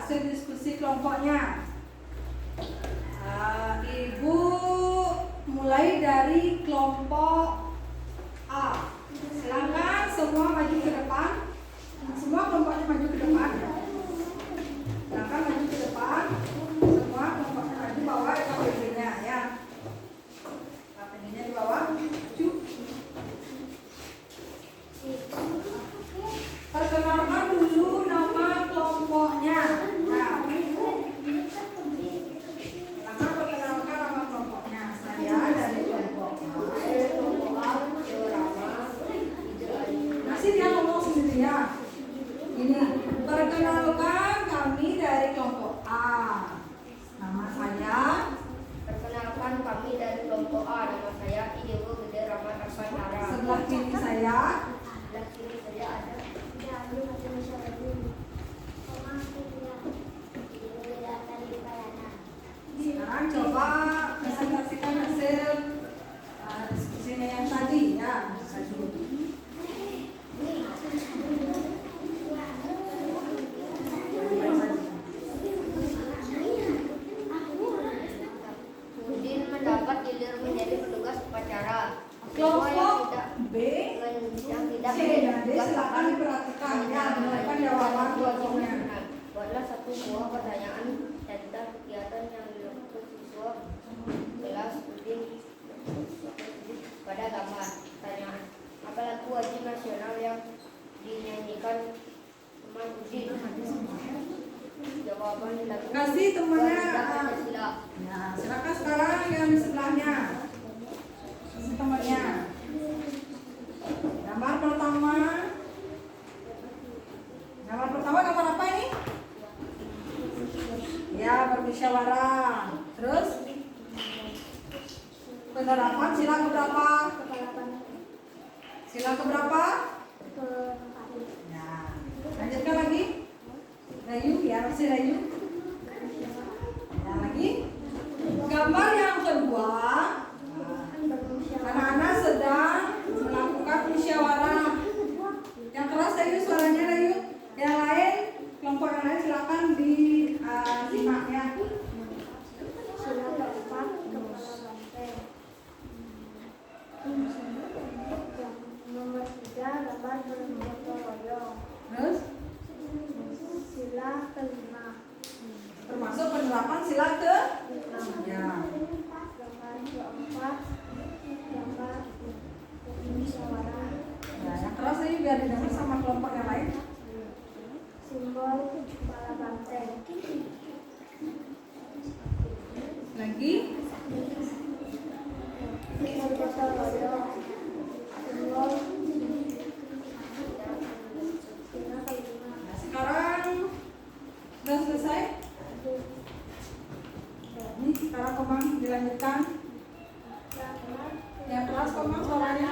Diskusi kelompoknya. Ibu mulai dari kelompok A. Silakan semua maju ke depan. Semua kelompoknya maju ke depan. Silakan maju ke depan. Semua kelompoknya maju, bawa KPD-nya ya. KPD-nya di bawah. Maju. Perkenalkan dulu nama kelompoknya. Perkenalkan kami dari kelompok A. Nama saya. Perkenalkan kami dari kelompok A. Nama saya Idewo Gede Rahmat Arfantara. Sebelah kiri saya. Sebelah kiri saya ada. Sekarang coba presentasikan hasil diskusinya yang tadi ya. Udin mendapat giliran menjadi petugas upacara. Kelompok B, Yang tidak C dan D silakan diperhatikan ya, dengarkan jawaban kelompoknya. Buatlah satu buah pertanyaan tentang kegiatan yang dilakukan siswa kelas Udin pada gambar. Pertanyaan: apa lagu wajib nasional yang dinyanyikan teman Udin? Jawaban dilakukan. Kasih temannya. Pancasila. Nah, silakan sekarang yang di sebelahnya. Kasih temannya. Gambar pertama. Gambar pertama gambar apa ini? Ya, bermusyawarah. Terus penerapan sila keberapa? Sila keberapa? Nah, lanjutkan lagi. Rayu ya, masih Rayu. Nah, lagi. Gambar yang kedua. Anak-anak sedang melakukan musyawarah. Yang keras Rayu suaranya Rayu. Yang lain, kelompok yang lain silakan disimak ya. Sila keempat kepala banteng. Nomor 3 gambar bergotong royong. Terus Sila kelima. termasuk penerapan sila ke ya. Gambar keempat gambar musyawarah. Nah, yang keras ini biar didengar sama kelompok yang lain. Simbol kepala banteng. Lagi Bergotong royong. Simbol sila kelima. nah, sekarang sudah selesai. Ini sekarang Komang dilanjutkan. Yang keras Komang suaranya.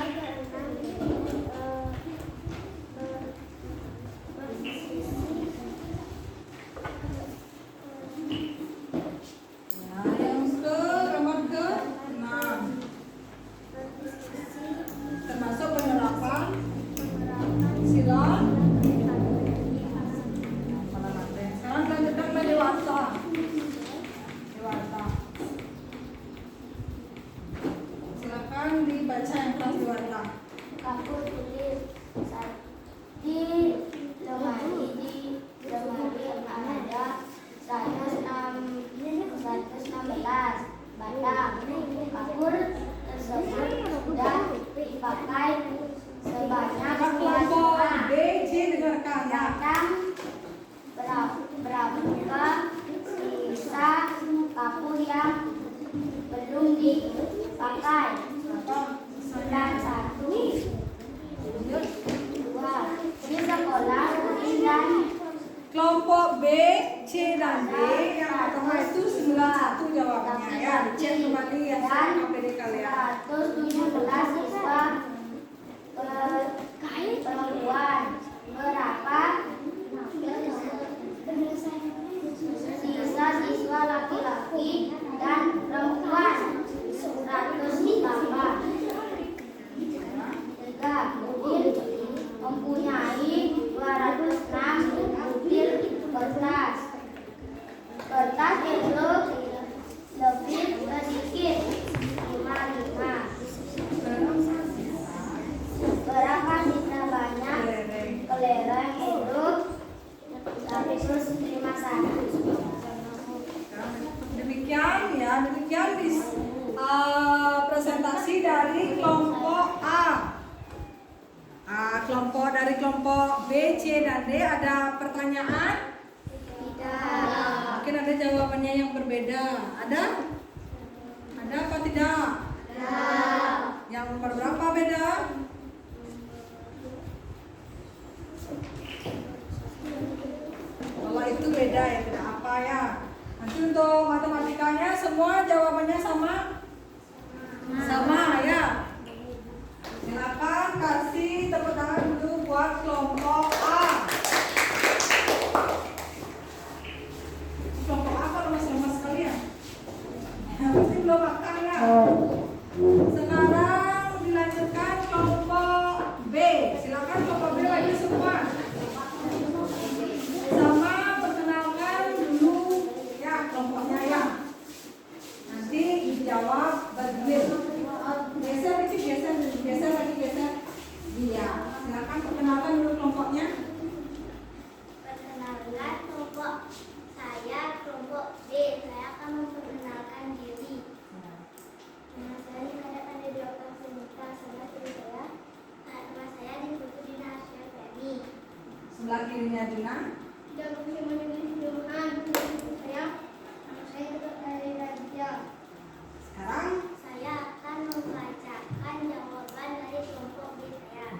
Nah, yang ke nomor ke 6. silakan dibaca yang telah diwariskan. Aku tulis di lemari ada 116 batang. Kapur tersebut sudah dipakai sebanyak Kelompok 2 B, C dengarkan ya. batang. Berapa sisa kapur yang belum dipakai? Dan 1, 2 di sekolah Udin dan Kelompok B, C dan D yang pertama itu 91 jawabannya ya. Dicek kembali yang dan KPD kalian. 117 siswa perempuan. Berapa sisa siswa laki-laki dan perempuan? 100 ditambah 3. Udin mempunyai 206 butir kertas. Kertas itu lebih sedikit 55. Berapa sisa banyak kelereng itu? 151. Demikian presentasi dari kelompok A. Dari kelompok B, C, dan D ada pertanyaan? Tidak. Mungkin ada jawabannya yang berbeda. Ada? Ada apa tidak? Tidak. Yang berapa beda? Kalau itu beda ya tidak apa ya. Nanti untuk matematikanya semua jawabannya sama? Sama ya. Silakan kasih tepuk tangan dulu buat kelompok A. Kelompok A kalau lemas sekali ya. Pasti belum makan ya. Sekarang dilanjutkan kelompok B. Silakan kelompok B lagi semua. Sama perkenalkan dulu ya kelompoknya ya. Nanti dijawab bergilir. Geser lagi. Iya. Silakan perkenalkan dulu kelompoknya. Perkenalkan kelompok saya, kelompok B. Saya akan memperkenalkan diri. Nama saya dikatakan dari Dr. Sunita. Nama saya diputu Dina Asyar Femi. Sebelah kirinya Dina. Tidak bisa menulis Johan. Saya, nama saya Dr. dari Raja. Sekarang Saya akan membacakan jawaban dari kelompok B saya.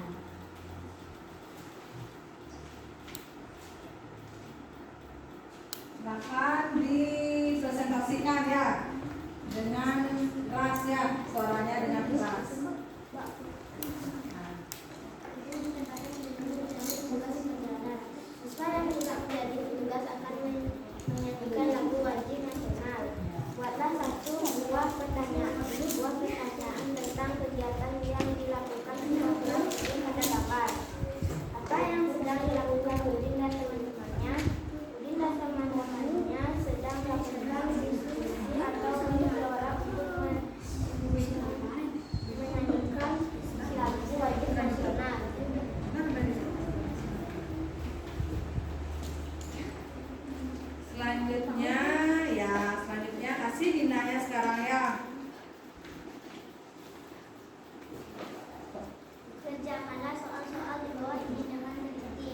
silakan dipresentasikan ya dengan keras ya, suaranya dengan keras. Siswa yang tidak menjadi petugas akan menyanyikan lagu wajib nasional. Buatlah buah pertanyaan tentang kegiatan yang dilakukan pada gambar. Apa yang sedang dilakukan Udin dan teman-temannya? Udin dan teman-temannya sedang melakukan diskusi atau musyawarah untuk menyanyikan lagu wajib nasional. Selanjutnya kasih Dina ya sekarang ya. Kerjakanlah soal-soal di bawah ini dengan teliti.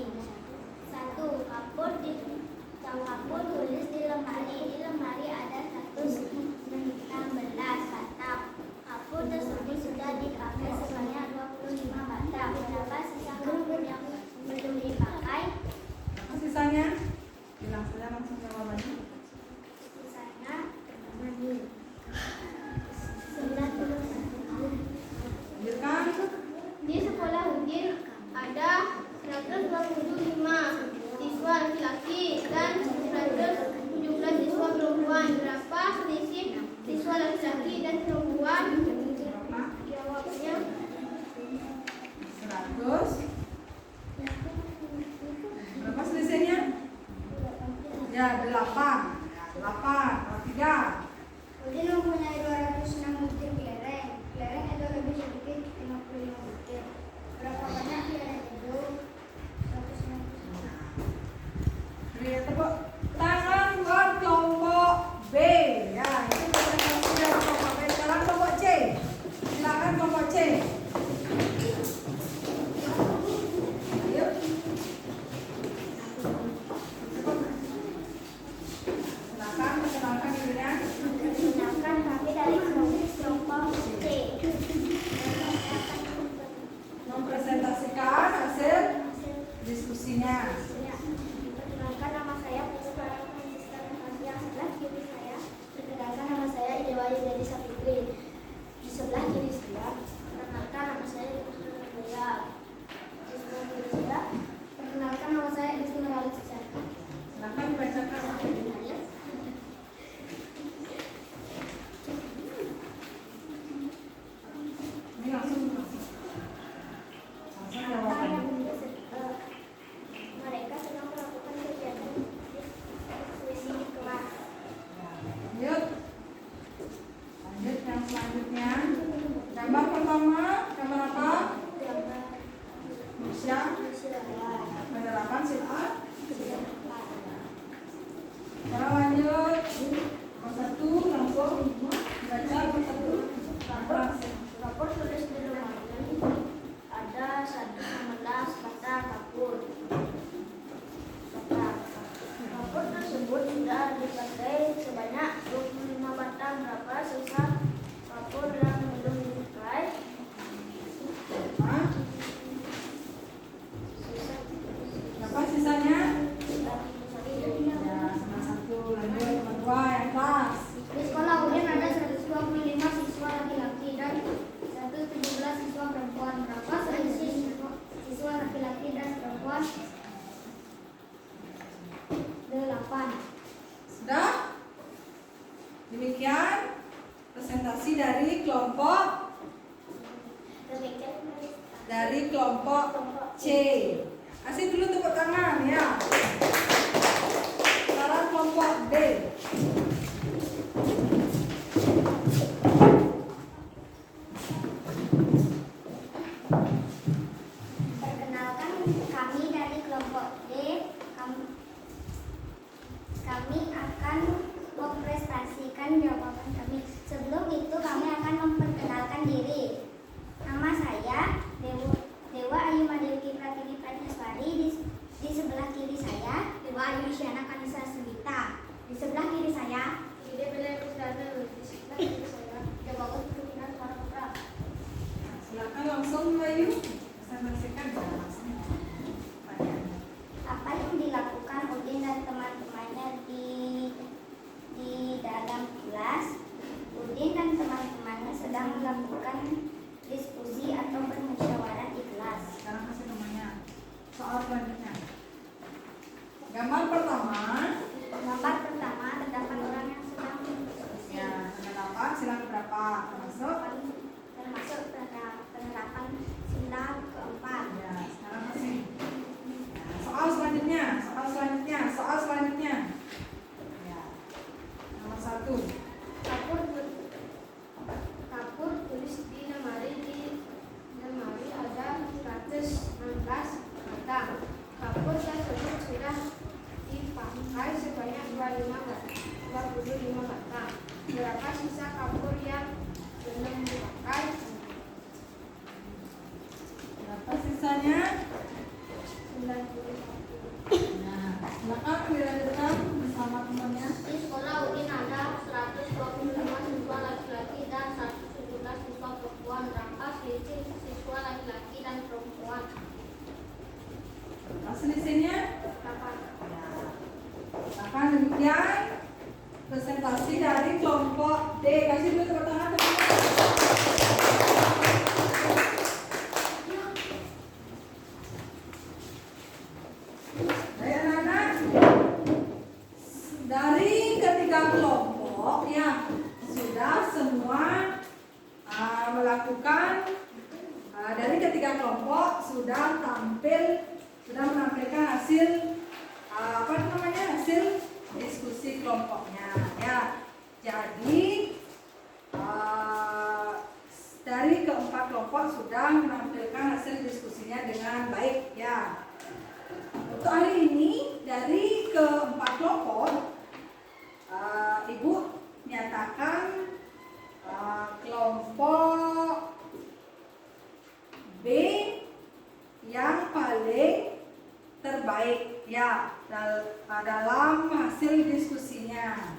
1. Ada 116 kata kapur. Kapur tersebut sudah dipakai sebanyak 25 batang. Berapa sisa kapur yang belum dipakai? Berapa sisanya? Ya, sama satu. Lanjut nomor 2 yang kelas. Di sekolah UIN ada 125 siswa laki-laki dan 117 siswa perempuan. Berapa selisih siswa laki-laki dan perempuan? 8. Sudah? Demikian presentasi dari kelompok C. Kasih dulu tepuk tangan ya. Sekarang kelompok D. Perkenalkan, kami dari kelompok D. Kami akan mempresentasikan jawaban kami. Sebelum itu kami akan memperkenalkan diri. Nama saya Dewa Ayu Madewki Pratiwi Pratnaswari. Di sebelah kiri saya Dewa Ayu Isyana Kanisa Sendita. Di sebelah kiri saya Ide Bela Kusdana. Di sebelah kiri saya Dewa Pimpinan Para Putra. Silakan langsung Ayu presentasikan ya, langsung. Apa yang dilakukan Udin dan teman-temannya di dalam kelas? Udin dan teman-temannya sedang melakukan diskusi atau bermusyawarah di kelas. Sekarang kasih namanya. Soal selanjutnya. Gambar pertama. Terdapat orang yang sedang berdiskusi. Ya, terdapat sila berapa? Termasuk. Termasuk penerapan sila keempat. Ya, sekarang kasih. Soal selanjutnya. Ya. Nomor 1. Kapur tulis di lemari ada 116 batang. Kapur tersebut sudah dipakai sebanyak 25 batang. Berapa sisa kapur yang belum dipakai? Berapa sisanya? 91. Nah, silakan dilanjutkan bersama temannya. Di sekolah UIN ada 125 siswa laki-laki dan 117 siswa perempuan. Berapa selisih siswa laki-laki dan perempuan? Berapa selisihnya? 8. Akan demikian presentasi dari kelompok D. Kasih dulu tepuk tangan teman-teman. Baik anak-anak, dari ketiga kelompok ya sudah semua melakukan dari ketiga kelompok sudah menampilkan hasil hasil diskusi kelompoknya ya. Jadi dari keempat kelompok sudah menampilkan hasil diskusinya dengan baik ya. Untuk hari ini dari keempat kelompok Ibu nyatakan kelompok B yang paling terbaik ya dalam hasil diskusinya.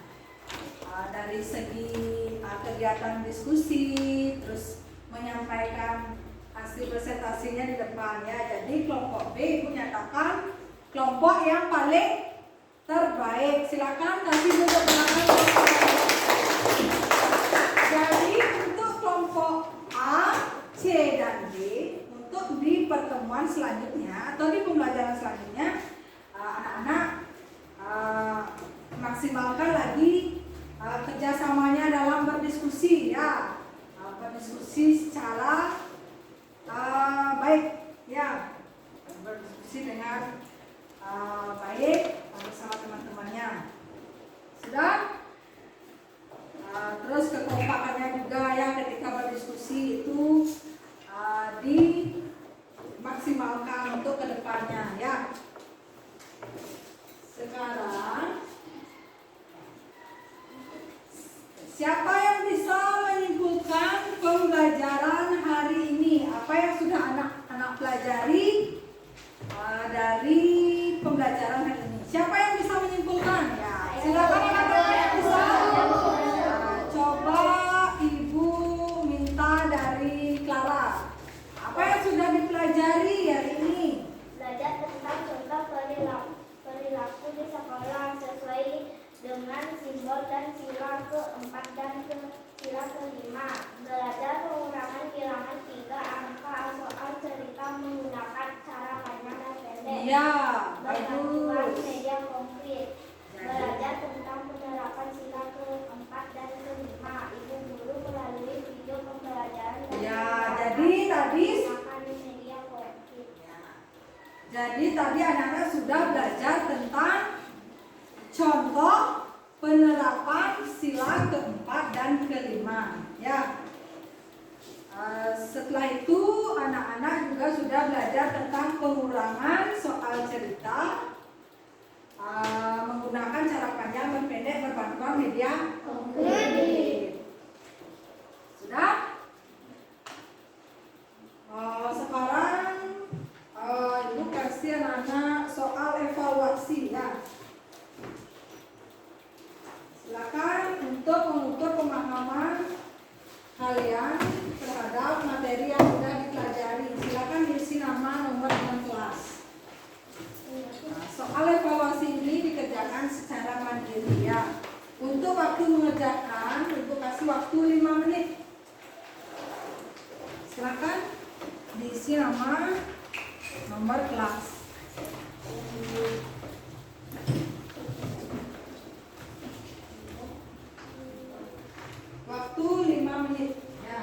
Dari segi kegiatan diskusi, terus menyampaikan hasil presentasinya di depan ya. Jadi kelompok B Ibu nyatakan kelompok yang paling terbaik. Silakan kasih duduk belakang. Jadi untuk kelompok A, C, dan D untuk di pertemuan selanjutnya atau di pembelajaran selanjutnya anak-anak maksimalkan lagi kerjasamanya dalam berdiskusi ya, berdiskusi secara baik ya, berdiskusi dengan baik bersama teman-temannya. Sudah? Terus kekompakannya juga ya ketika berdiskusi itu dimaksimalkan untuk kedepannya ya. yang sudah anak-anak pelajari dari pembelajaran hari ini? Siapa yang bisa menyimpulkan? Ya, silakan anak-anak yang bisa. Coba Ibu minta dari Clara. Apa yang sudah dipelajari hari ini? Belajar tentang contoh perilaku di sekolah sesuai dengan simbol dan sila keempat dan sila kelima. Belajar pengurangan bilangan 3 angka soal cerita menggunakan cara panjang dan pendek. Iya, Bantuan bagus. media konkret. Belajar tentang penerapan sila keempat dan kelima. Ibu guru melalui video pembelajaran dan Ya, jadi tadi menggunakan media konkret. Jadi tadi anak-anak sudah belajar tentang contoh penerapan sila keempat dan kelima. Ya. Setelah itu anak-anak juga sudah belajar tentang pengurangan soal cerita menggunakan cara panjang dan pendek berbantuan media konkret. Sudah? Sekarang Ibu kasih anak-anak soal evaluasi ya. Silakan untuk mengukur pemahaman kalian terhadap materi yang sudah dipelajari. Silakan isi nama, nomor, dan kelas. Nah, soal evaluasi ini dikerjakan secara mandiri ya. Untuk waktu mengerjakan, Ibu kasih waktu 5 menit. Silakan diisi nama, nomor kelas. Waktu 5 menit ya.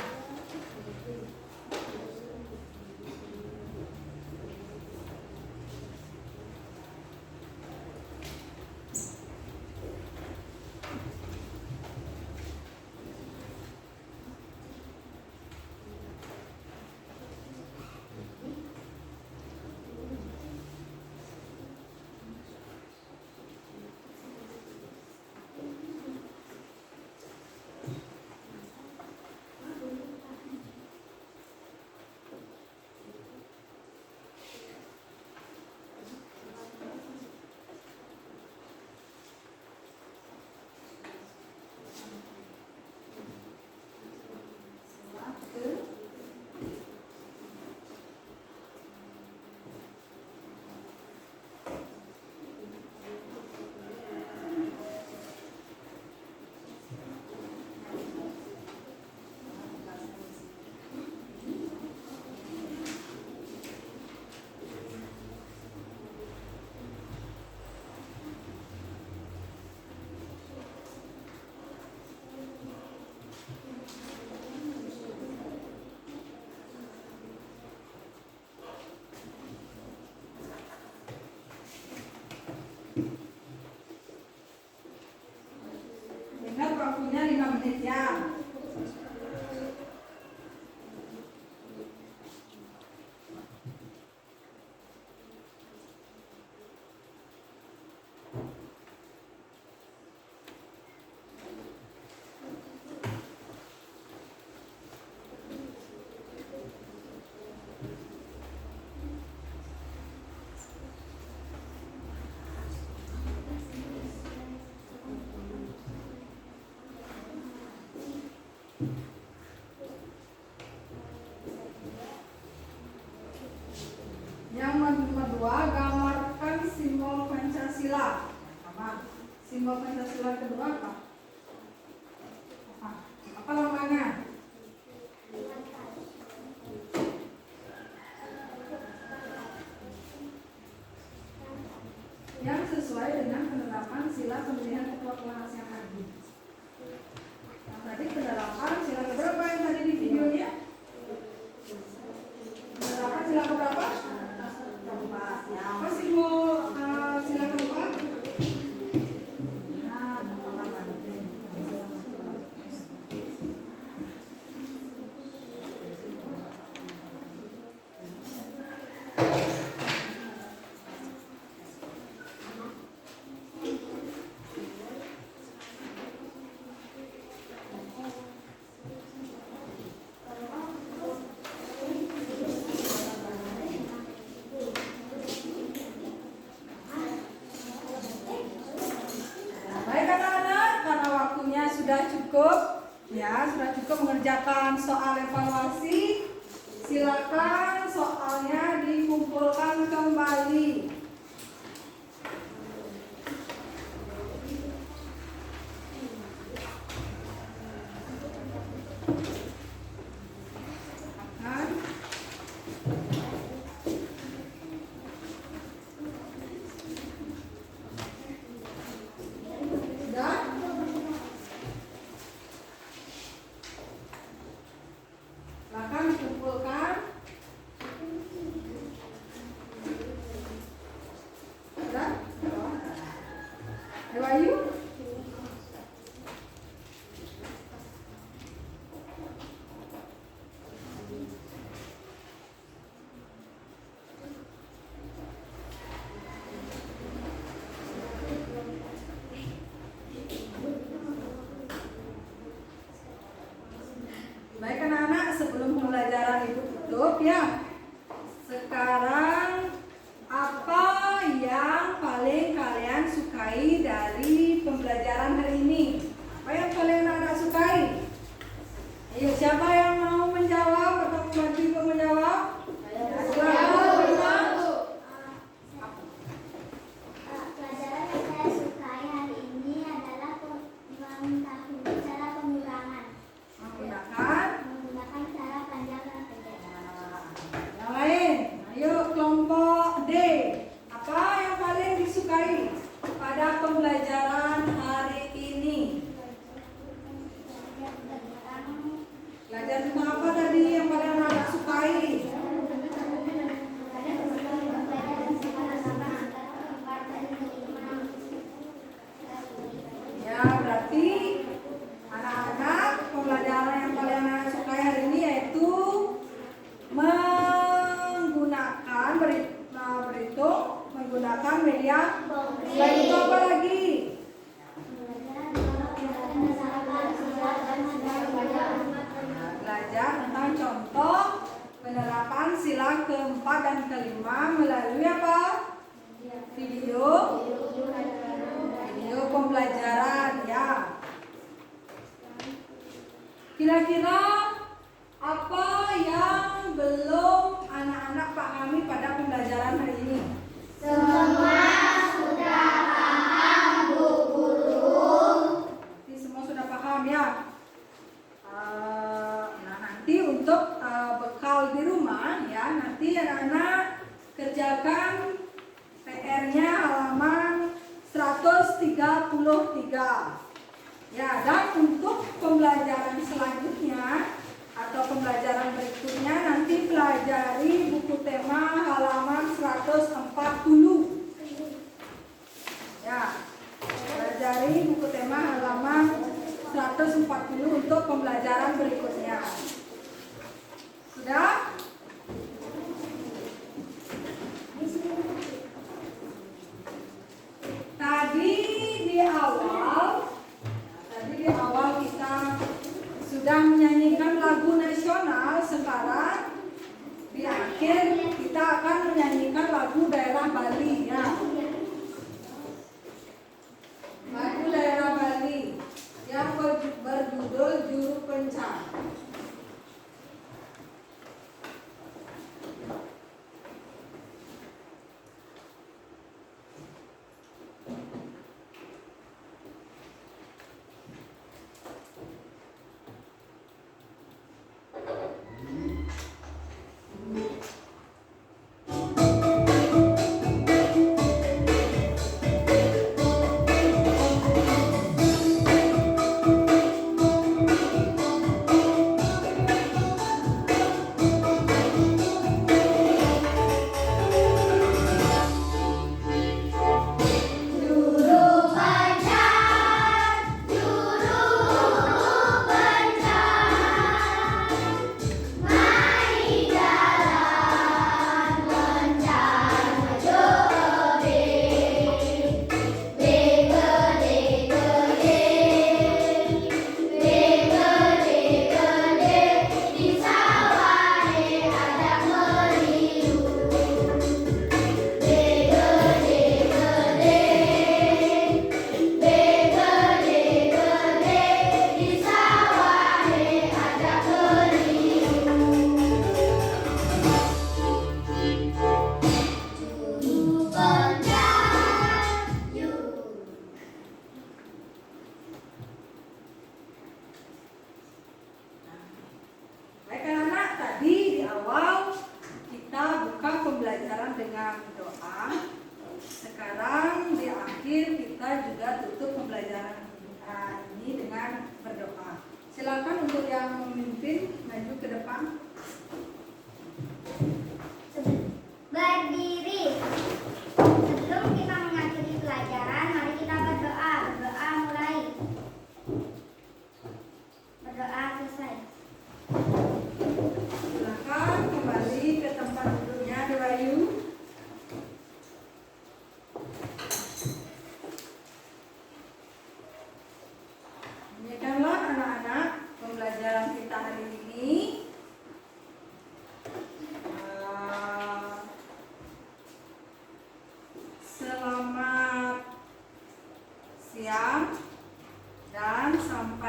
Ingat waktunya 5 menit ya. Yang kedua, gambarkan simbol Pancasila. Sama. Simbol Pancasila kedua apa? Apa namanya? Yang sesuai dengan penerapan sila pemilihan ketua kelas yang tadi. Yang tadi penerapan sila keberapa yang tadi di videonya? Penerapan sila keberapa? Keempat. Ya, apa simbol sila keempat? Silakan soalnya dikumpulkan kembali. Makan. Sudah? Silakan dikumpulkan. Sudah? Ayo Ayu. Baik anak-anak, sebelum pembelajaran Ibu tutup ya. Sekarang apa yang paling kalian sukai dari pembelajaran hari ini? Apa yang kalian anak sukai? Ayo, siapa yang mau menjawab atau membantu Ibu menjawab? Silakan. Pelajaran yang saya sukai hari ini adalah mengetahui cara pengurangan, menggunakan cara panjang dan pendek. Yang lain, ayo kelompok D. Apa yang paling disukai pada pembelajaran hari ini? Belajar tentang apa tadi yang paling anak sukai? Ya, berarti anak-anak pembelajaran yang paling anak sukai hari ini yaitu menggunakan berhitung menggunakan media. Selain itu apa lagi? Belajar tentang contoh penerapan sila keempat dan kelima melalui apa? Video pembelajaran ya. Kira-kira apa yang belum anak-anak pahami pada pembelajaran hari ini? Semua sudah paham, Bu Guru. Jadi semua sudah paham ya. Nah, nanti untuk bekal di rumah ya, nanti anak-anak kerjakan PR-nya halaman 133. Ya, dan untuk pembelajaran selanjutnya atau pembelajaran berikutnya nanti pelajari buku tema halaman 140. Ya, pelajari buku tema halaman 140 untuk pembelajaran berikutnya. Sudah? Tadi di awal kita sudah menyanyikan lagu nasional. Sekarang di akhir kita akan menyanyikan lagu daerah Bali ya. Lagu daerah Bali yang berjudul Juru Pencar.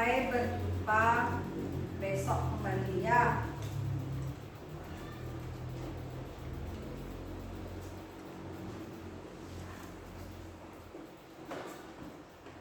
Sampai berjumpa besok kembali ya.